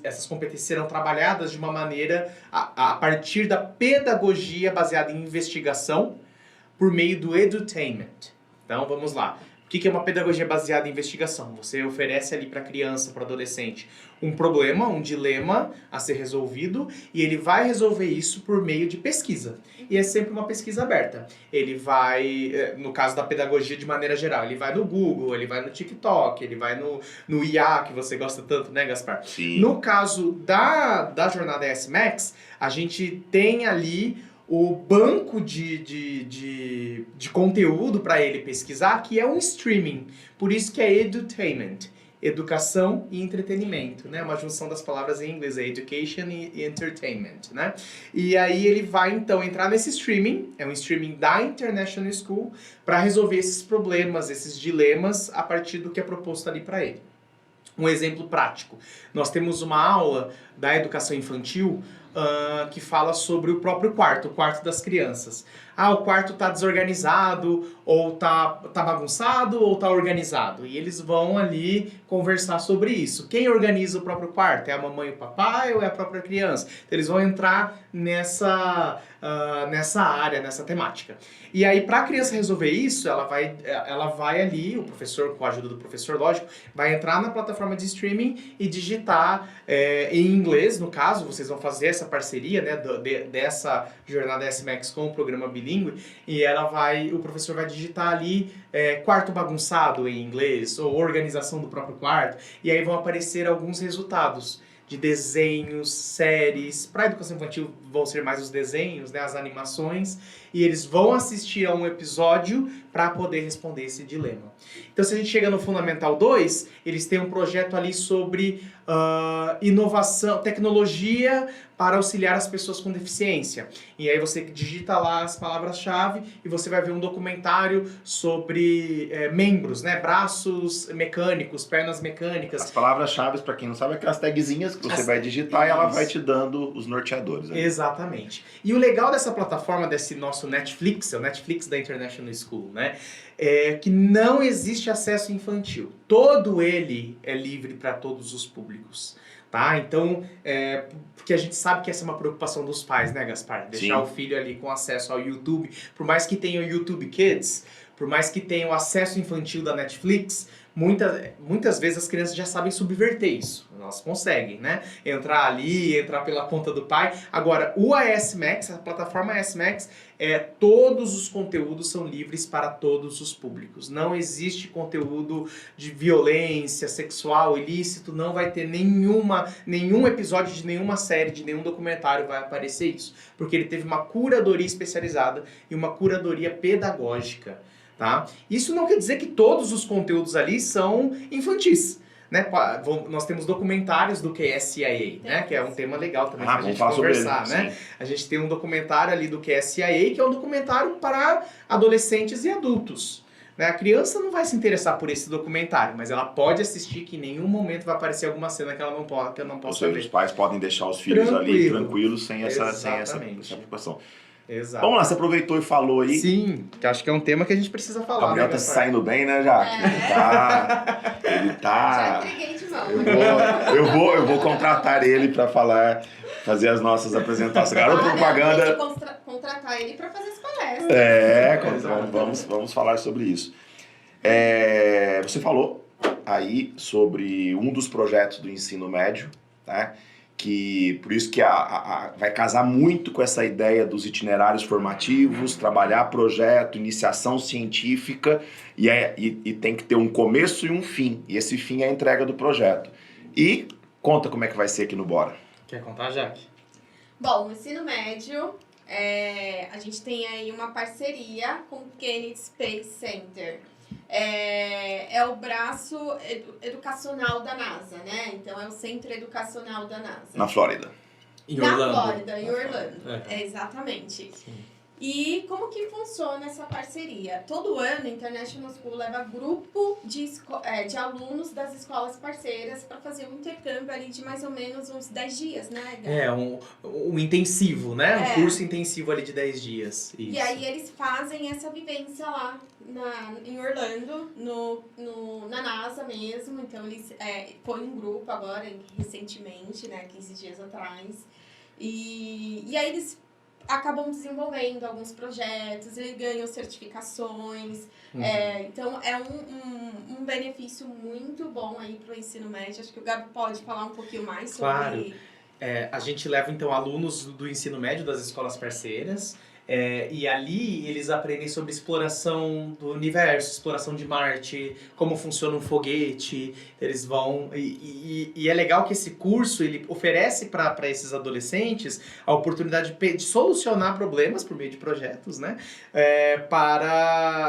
essas competências serão trabalhadas de uma maneira a partir da pedagogia baseada em investigação por meio do edutainment. Então, vamos lá. O que é uma pedagogia baseada em investigação? Você oferece ali para a criança, para o adolescente, um problema, um dilema a ser resolvido e ele vai resolver isso por meio de pesquisa. E é sempre uma pesquisa aberta. Ele vai, no caso da pedagogia de maneira geral, ele vai no Google, ele vai no TikTok, ele vai no IA, que você gosta tanto, né, Gaspar? Sim. No caso da jornada S-Max, a gente tem ali o banco de conteúdo para ele pesquisar, que é um streaming. Por isso que é edutainment. Educação e entretenimento, né? Uma junção das palavras em inglês, é education e entertainment, né? E aí ele vai, então, entrar nesse streaming, é um streaming da International School, para resolver esses problemas, esses dilemas, a partir do que é proposto ali para ele. Um exemplo prático. Nós temos uma aula da educação infantil que fala sobre o próprio quarto, o quarto das crianças. O quarto tá desorganizado, ou tá bagunçado, ou tá organizado. E eles vão ali conversar sobre isso. Quem organiza o próprio quarto? É a mamãe e o papai ou é a própria criança? Então, eles vão entrar nessa área, nessa temática. E aí, para a criança resolver isso, ela vai ali, o professor, com a ajuda do professor, lógico, vai entrar na plataforma de streaming e digitar em inglês, no caso, vocês vão fazer essa parceria, né, dessa jornada S-Max com o programa bilíngue, e o professor vai digitar ali quarto bagunçado em inglês, ou organização do próprio quarto, e aí vão aparecer alguns resultados de desenhos, séries. Para a educação infantil vão ser mais os desenhos, né, as animações, e eles vão assistir a um episódio para poder responder esse dilema. Então, se a gente chega no Fundamental 2, eles têm um projeto ali sobre inovação, tecnologia para auxiliar as pessoas com deficiência. E aí você digita lá as palavras-chave e você vai ver um documentário sobre membros, né? Braços mecânicos, pernas mecânicas. As palavras-chave, para quem não sabe, é aquelas tagzinhas que você vai digitar e ela vai te dando os norteadores. Né? Exatamente. E o legal dessa plataforma, desse nosso Netflix, é o Netflix da International School, né? É que não existe acesso infantil. Todo ele é livre para todos os públicos. Tá? Então, porque a gente sabe que essa é uma preocupação dos pais, né, Gaspar? Deixar Sim. o filho ali com acesso ao YouTube. Por mais que tenha o YouTube Kids, por mais que tenha o acesso infantil da Netflix, muitas vezes as crianças já sabem subverter isso. Elas conseguem, né? Entrar ali, entrar pela conta do pai. Agora, o AS-Max, a plataforma AS-Max, todos os conteúdos são livres para todos os públicos. Não existe conteúdo de violência sexual, ilícito, não vai ter nenhum episódio de nenhuma série, de nenhum documentário vai aparecer isso. Porque ele teve uma curadoria especializada e uma curadoria pedagógica. Tá? Isso não quer dizer que todos os conteúdos ali são infantis. Né? Nós temos documentários do QSIA, né? Que é um tema legal também pra gente conversar. Né? A gente tem um documentário ali do QSIA, que é um documentário para adolescentes e adultos. Né? A criança não vai se interessar por esse documentário, mas ela pode assistir que em nenhum momento vai aparecer alguma cena que ela não possa ver. Os pais podem deixar os filhos ali tranquilos, sem essa preocupação. Exato. Vamos lá, você aproveitou e falou aí. Sim, que acho que é um tema que a gente precisa falar. O Gabriel né, tá se saindo bem, né, Jaque? Ele tá... Já entreguei de mão. Eu vou contratar ele para fazer as nossas apresentações. Garoto Propaganda. Tem que contratar ele para fazer as palestras. Vamos falar sobre isso. Você falou aí sobre um dos projetos do ensino médio, né? Que por isso que vai casar muito com essa ideia dos itinerários formativos, trabalhar projeto, iniciação científica e tem que ter um começo e um fim. E esse fim é a entrega do projeto. E conta como é que vai ser aqui no Bora. Quer contar, Jaque? Bom, o ensino médio, a gente tem aí uma parceria com o Kennedy Space Center. É o braço educacional da NASA, né? Então é o centro educacional da NASA. Na Flórida. Em Orlando. Na Flórida, em Orlando. Exatamente. Sim. E como que funciona essa parceria? Todo ano, a International School leva grupo de alunos das escolas parceiras para fazer um intercâmbio ali de mais ou menos uns 10 dias, né, Gabi? Um intensivo, né? Um É. curso intensivo ali de 10 dias. Isso. E aí eles fazem essa vivência lá em Orlando, na NASA mesmo. Então eles põem um grupo agora, recentemente, né, 15 dias atrás. E aí eles acabam desenvolvendo alguns projetos, eles ganham certificações. Então é um benefício muito bom aí para o ensino médio. Acho que o Gabi pode falar um pouquinho mais sobre... Claro. A gente leva, então, alunos do ensino médio das escolas parceiras, e ali eles aprendem sobre exploração do universo, exploração de Marte, como funciona um foguete. Eles vão... E é legal que esse curso ele oferece para esses adolescentes a oportunidade de solucionar problemas por meio de projetos, né?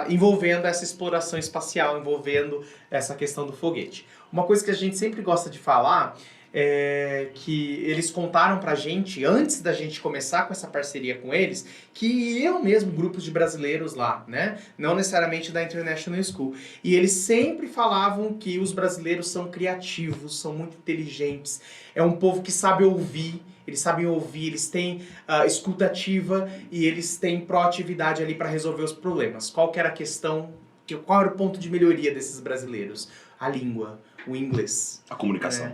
Envolvendo essa exploração espacial, envolvendo essa questão do foguete. Uma coisa que a gente sempre gosta de falar... que eles contaram pra gente, antes da gente começar com essa parceria com eles, que iam mesmo grupos de brasileiros lá, né? Não necessariamente da International School. E eles sempre falavam que os brasileiros são criativos, são muito inteligentes, é um povo que sabe ouvir, eles sabem ouvir, eles têm escuta ativa e eles têm proatividade ali para resolver os problemas. Qual que era a questão, qual era o ponto de melhoria desses brasileiros? A língua, o inglês. A comunicação.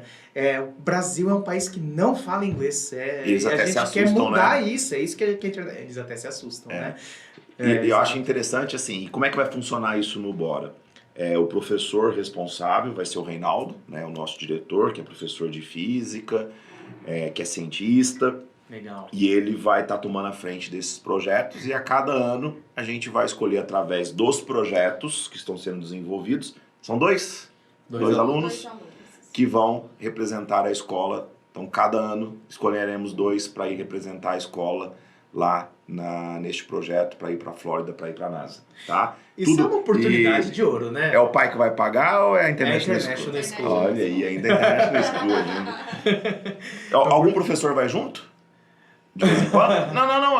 O Brasil é um país que não fala inglês. Eles até a se gente assustam, quer mudar né? isso. É isso que eles até se assustam, né? E eu acho interessante, assim, como é que vai funcionar isso no Bora? O professor responsável vai ser o Reinaldo, né, o nosso diretor, que é professor de física, que é cientista. Legal. E ele vai estar tomando a frente desses projetos e a cada ano a gente vai escolher através dos projetos que estão sendo desenvolvidos. São dois alunos que vão representar a escola. Então, cada ano escolheremos 2 para ir representar a escola lá neste projeto, para ir para a Flórida, para ir para a NASA, tá? Isso é uma oportunidade de ouro, né? É o pai que vai pagar ou é a International International School? School. Olha aí, ainda é International School ainda. Algum professor vai junto? De vez em quando? Não.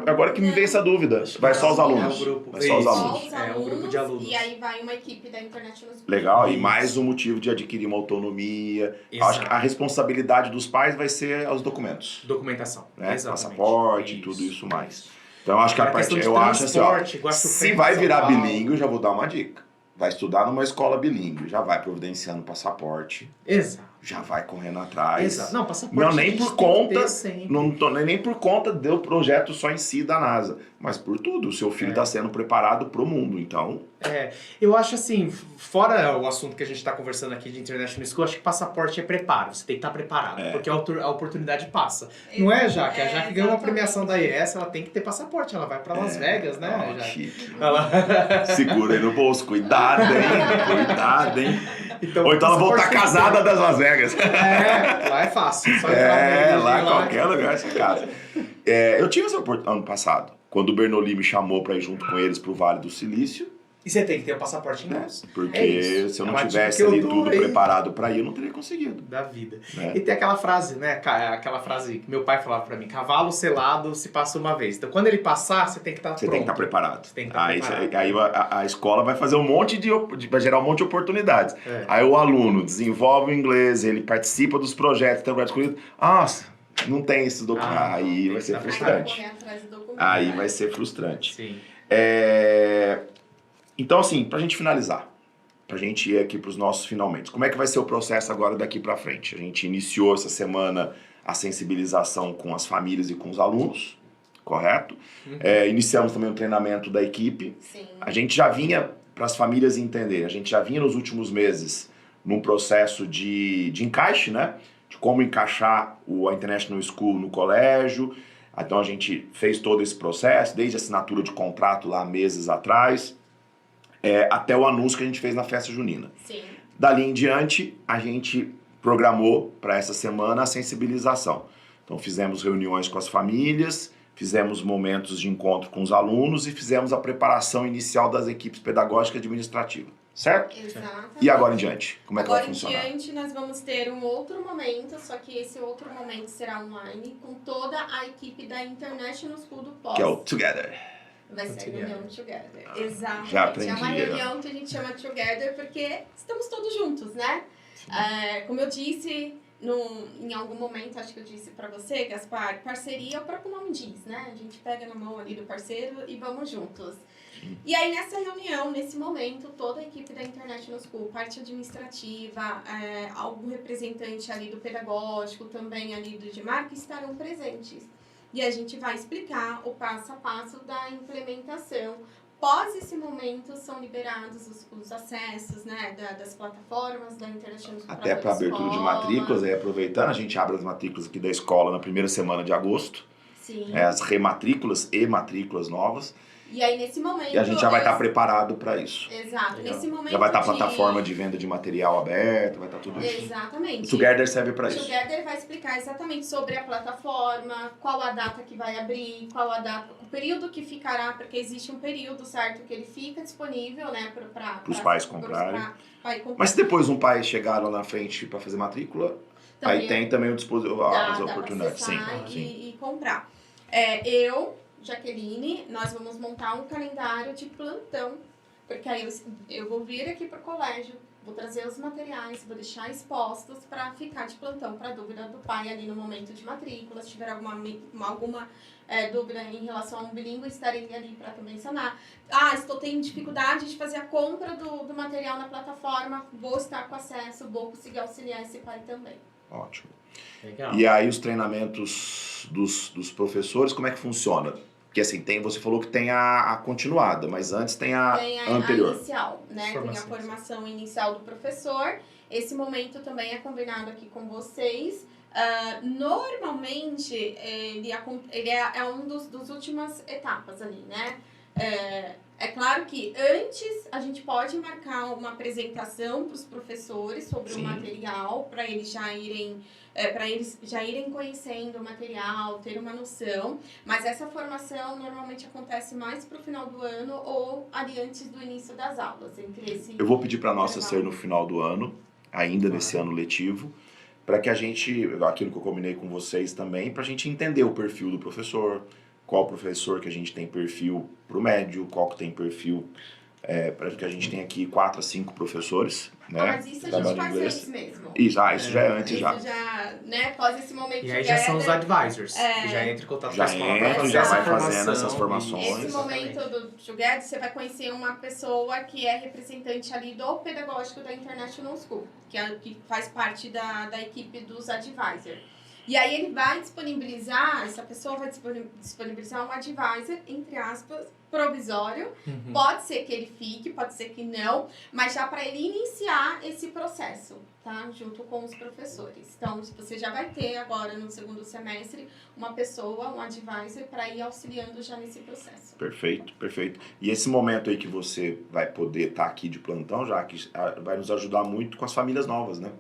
Agora que me veio essa dúvida. Vai só os alunos. Vai só os alunos. Um grupo de alunos. E aí vai uma equipe da International School. Legal, e mais um motivo de adquirir uma autonomia. Exato. Acho que a responsabilidade dos pais vai ser os documentos. Documentação. Né? Exatamente. Passaporte, tudo isso mais. Então eu acho que a parte. questão de Eu acho assim, ó, transporte, se vai virar bilíngue, eu já vou dar uma dica. Vai estudar numa escola bilíngue, já vai providenciando passaporte. Exato. Já vai correndo atrás. Exato. Não, passaporte. Não, nem a gente por tem que conta. ter sempre. Não tô nem por conta do projeto só em si da NASA, mas por tudo. O seu filho está sendo preparado para o mundo, então. Eu acho assim, fora o assunto que a gente está conversando aqui de International School, acho que passaporte é preparo, você tem que estar preparado, porque a oportunidade passa. Não é, Jaque? A Jaque ganhou uma premiação da IES, ela tem que ter passaporte, ela vai para Las Vegas, né, Jaque? Segura aí no bolso, cuidado, hein? Então, ou então ela voltar casada das Las Vegas. Lá é fácil, só entrar lá em qualquer lugar você casa. Eu tive essa oportunidade ano passado, quando o Bernoulli me chamou para ir junto com eles pro Vale do Silício. E você tem que ter o passaporte em mãos. Porque se eu não tivesse ali tudo preparado para ir, eu não teria conseguido. Da vida. E tem aquela frase, né? Aquela frase que meu pai falava para mim: cavalo selado se passa uma vez. Então, quando ele passar, você tem que estar pronto. Você tem que estar preparado. Você tem que estar preparado. Aí a escola vai fazer um monte vai gerar um monte de oportunidades. Aí o aluno desenvolve o inglês, ele participa dos projetos, tem um projeto escolhido. Nossa, não tem esses documentos. Aí vai ser frustrante. Aí vai ser frustrante. Sim. Então, assim, pra gente finalizar, pra gente ir aqui pros nossos finalmente, como é que vai ser o processo agora daqui pra frente? A gente iniciou essa semana a sensibilização com as famílias e com os alunos, correto? Iniciamos também o treinamento da equipe. Sim. A gente já vinha, para as famílias entenderem, a gente já vinha nos últimos meses num processo de encaixe, né? De como encaixar a International School no colégio. Então a gente fez todo esse processo, desde a assinatura de contrato lá meses atrás, até o anúncio que a gente fez na festa junina. Sim. Dali em diante, a gente programou para essa semana a sensibilização. Então fizemos reuniões com as famílias, fizemos momentos de encontro com os alunos e fizemos a preparação inicial das equipes pedagógicas e administrativas, certo? Exatamente. E agora em diante, como é que Agora vai funcionar? em diante nós vamos ter um outro momento, só que esse outro momento será online, com toda a equipe da International School do POS. Que é o Together. Vai ser a Together. reunião Together. Exatamente. já aprendi, É uma já. reunião que a gente chama Together porque estamos todos juntos, né? Como eu disse, em algum momento, acho que eu disse pra você, Gaspar, parceria, o próprio nome diz, né? A gente pega na mão ali do parceiro e vamos juntos. E aí, nessa reunião, nesse momento, toda a equipe da International School, parte administrativa, algum representante ali do pedagógico, também ali do de marca, estarão presentes. E a gente vai explicar o passo a passo da implementação. Após esse momento, são liberados os acessos, né, das plataformas da International School. Até para abertura de matrículas, aí aproveitando, a gente abre as matrículas aqui da escola na primeira semana de agosto. Sim. As rematrículas e matrículas novas. E aí, nesse momento... E a gente já vai estar preparado para isso. Exato. Legal. Nesse momento Já vai estar a plataforma de venda de material aberta, vai estar tudo isso. Exatamente. O Together serve para O isso. Together vai explicar exatamente sobre a plataforma, qual a data que vai abrir, qual a data, o período que ficará, porque existe um período, certo, que ele fica disponível, né, para Os pais comprarem. Pai comprar. Mas se depois um pai chegar lá na frente para fazer matrícula, aí tem também as dá oportunidades. pra Sim, acessar sim. e comprar. Jaqueline, nós vamos montar um calendário de plantão, porque aí eu vou vir aqui para o colégio, vou trazer os materiais, vou deixar expostos para ficar de plantão para dúvida do pai ali no momento de matrícula, se tiver alguma dúvida em relação a um bilíngue, estarei ali para também sanar. Estou tendo dificuldade de fazer a compra do material na plataforma, vou estar com acesso, vou conseguir auxiliar esse pai também. Ótimo. Legal. E aí os treinamentos dos professores, como é que funciona? Porque assim, você falou que tem a continuada, mas antes tem a anterior. A inicial, né? Tem a formação inicial do professor. Esse momento também é combinado aqui com vocês. Normalmente, ele é um dos últimas etapas ali, né? É claro que antes a gente pode marcar uma apresentação para os professores sobre o material, para eles já irem conhecendo o material, ter uma noção. Mas essa formação normalmente acontece mais para o final do ano ou ali antes do início das aulas. Eu vou pedir para a nossa ser no final do ano, ainda nesse ano letivo, para que a gente, aquilo que eu combinei com vocês também, para a gente entender o perfil do professor, qual professor que a gente tem perfil para o médio, qual que tem perfil, porque a gente tem aqui 4 a 5 professores, né? Mas isso a gente faz antes mesmo. Isso já é antes isso já. Né, após esse momento e aí já são os advisors, que já entram em contato com a escola para fazer já essa vai formação. fazendo essas formações. Nesse momento do Together, você vai conhecer uma pessoa que é representante ali do pedagógico da International School, que faz parte da equipe dos advisors. E aí ele vai disponibilizar, essa pessoa vai disponibilizar um advisor, entre aspas, provisório. Pode ser que ele fique, pode ser que não, mas já para ele iniciar esse processo, tá? Junto com os professores. Então, você já vai ter agora no segundo semestre uma pessoa, um advisor, para ir auxiliando já nesse processo. Perfeito, perfeito. E esse momento aí que você vai poder estar aqui de plantão, já que vai nos ajudar muito com as famílias novas, né?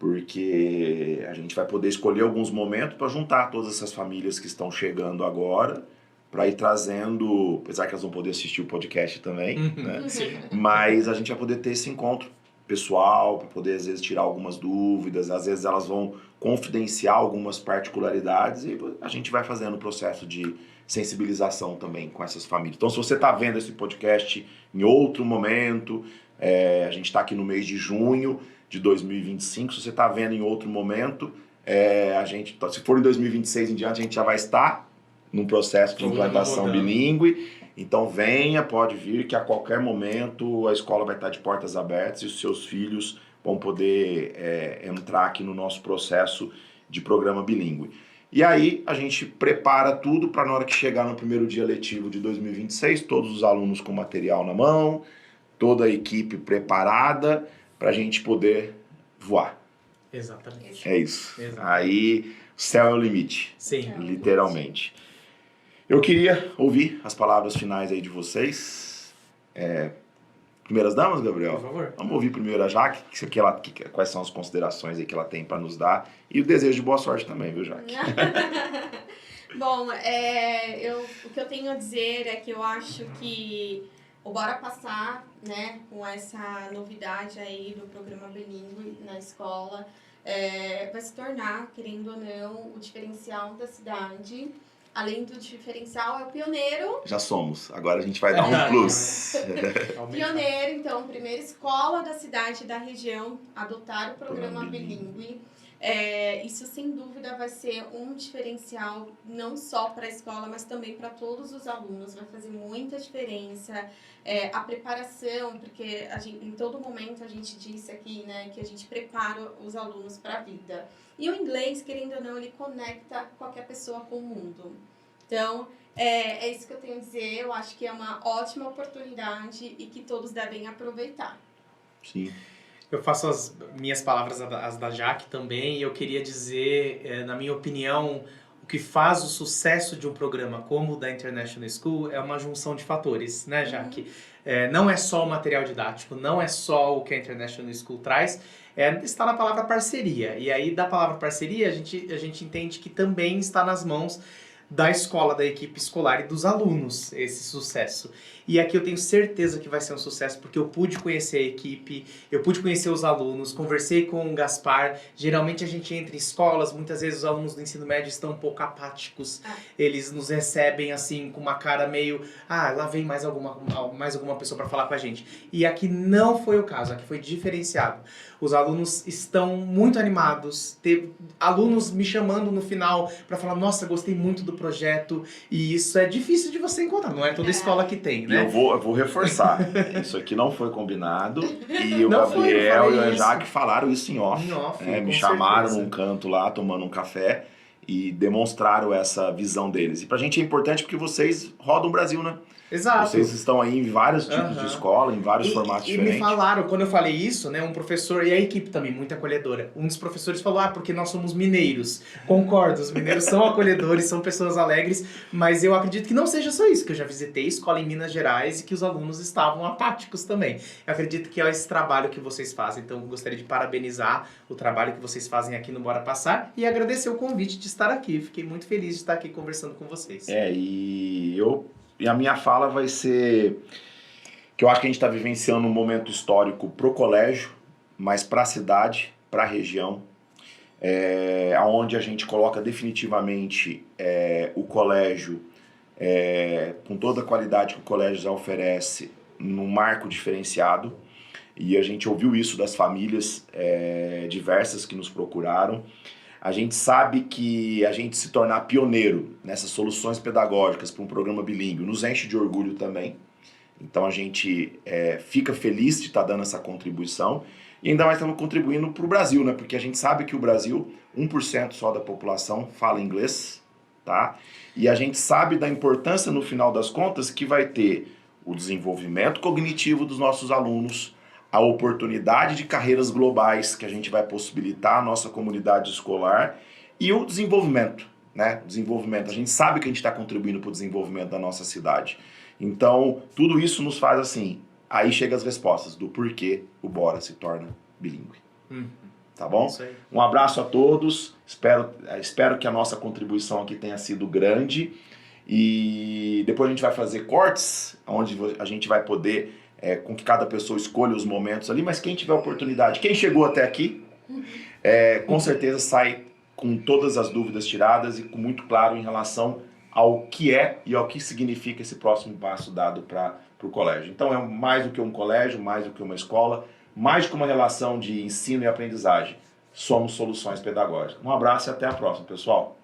Porque a gente vai poder escolher alguns momentos para juntar todas essas famílias que estão chegando agora, para ir trazendo, apesar que elas vão poder assistir o podcast também, né? Sim. Mas a gente vai poder ter esse encontro pessoal, para poder às vezes tirar algumas dúvidas, às vezes elas vão confidenciar algumas particularidades e a gente vai fazendo o processo de sensibilização também com essas famílias. Então, se você está vendo esse podcast em outro momento, a gente está aqui no mês de junho de 2025, se você está vendo em outro momento, se for em 2026 em diante, a gente já vai estar num processo de implantação bilíngue. Então venha, pode vir, que a qualquer momento a escola vai estar de portas abertas e os seus filhos vão poder entrar aqui no nosso processo de programa bilíngue. E aí a gente prepara tudo para na hora que chegar no primeiro dia letivo de 2026, todos os alunos com material na mão, toda a equipe preparada para a gente poder voar. Exatamente. É isso. Exatamente. Aí o céu é o limite. Sim. Literalmente. Eu queria ouvir as palavras finais aí de vocês. Primeiras damas, Gabriel? Por favor. Vamos ouvir primeiro a Jaque, quais são as considerações aí que ela tem para nos dar. E o desejo de boa sorte também, viu, Jaque? Bom, o que eu tenho a dizer é que eu acho que O Bora Passar, né, com essa novidade aí do programa bilíngue na escola, vai se tornar, querendo ou não, o diferencial da cidade. Além do diferencial, é o pioneiro. Já somos. Agora a gente vai dar um plus. Pioneiro, então, primeira escola da cidade e da região a adotar o programa bilíngue. Isso, sem dúvida, vai ser um diferencial não só para a escola, mas também para todos os alunos. Vai fazer muita diferença. A preparação, porque em todo momento a gente disse aqui, né, que a gente prepara os alunos para a vida. E o inglês, querendo ou não, ele conecta qualquer pessoa com o mundo. Então, é isso que eu tenho a dizer. Eu acho que é uma ótima oportunidade e que todos devem aproveitar. Sim. Eu faço as minhas palavras, as da Jaque também, e eu queria dizer, na minha opinião, o que faz o sucesso de um programa como o da International School é uma junção de fatores, né, Jaque? Não é só o material didático, não é só o que a International School traz, está na palavra parceria. E aí, da palavra parceria, a gente entende que também está nas mãos da escola, da equipe escolar e dos alunos, esse sucesso. E aqui eu tenho certeza que vai ser um sucesso, porque eu pude conhecer a equipe, eu pude conhecer os alunos, conversei com o Gaspar. Geralmente a gente entra em escolas, muitas vezes os alunos do ensino médio estão um pouco apáticos. Eles nos recebem assim, com uma cara meio, lá vem mais alguma pessoa para falar com a gente. E aqui não foi o caso, aqui foi diferenciado. Os alunos estão muito animados, teve alunos me chamando no final para falar, nossa, gostei muito do projeto, e isso é difícil de você encontrar, não é toda escola que tem, né? E eu vou reforçar, isso aqui não foi combinado, e o Gabriel e a Jaque falaram isso em off. Me chamaram num canto lá, tomando um café, e demonstraram essa visão deles. E pra gente é importante porque vocês rodam o Brasil, né? Exato. Vocês estão aí em vários tipos de escola, em vários formatos diferentes. E me falaram, quando eu falei isso, né, um professor, e a equipe também, muito acolhedora, um dos professores falou, porque nós somos mineiros. Concordo, os mineiros são acolhedores, são pessoas alegres, mas eu acredito que não seja só isso, que eu já visitei escola em Minas Gerais e que os alunos estavam apáticos também. Eu acredito que é esse trabalho que vocês fazem, então eu gostaria de parabenizar o trabalho que vocês fazem aqui no Bora Passar e agradecer o convite de estar aqui. Fiquei muito feliz de estar aqui conversando com vocês. E a minha fala vai ser que eu acho que a gente está vivenciando um momento histórico pro colégio, mas para a cidade, para a região, onde a gente coloca definitivamente o colégio, com toda a qualidade que o colégio já oferece, num marco diferenciado. E a gente ouviu isso das famílias diversas que nos procuraram. A gente sabe que a gente se tornar pioneiro nessas soluções pedagógicas para um programa bilíngue nos enche de orgulho também. Então a gente fica feliz de estar dando essa contribuição e ainda mais estamos contribuindo para o Brasil, né? Porque a gente sabe que o Brasil, 1% só da população fala inglês, tá? E a gente sabe da importância no final das contas que vai ter o desenvolvimento cognitivo dos nossos alunos, a oportunidade de carreiras globais que a gente vai possibilitar à nossa comunidade escolar e o desenvolvimento, né? Desenvolvimento. A gente sabe que a gente está contribuindo para o desenvolvimento da nossa cidade. Então, tudo isso nos faz assim, aí chegam as respostas do porquê o Bora se torna bilíngue. Tá bom? Um abraço a todos, espero que a nossa contribuição aqui tenha sido grande e depois a gente vai fazer cortes, onde a gente vai poder... com que cada pessoa escolha os momentos ali, mas quem tiver oportunidade, quem chegou até aqui, com certeza sai com todas as dúvidas tiradas e com muito claro em relação ao que é e ao que significa esse próximo passo dado para o colégio. Então é mais do que um colégio, mais do que uma escola, mais do que uma relação de ensino e aprendizagem. Somos soluções pedagógicas. Um abraço e até a próxima, pessoal.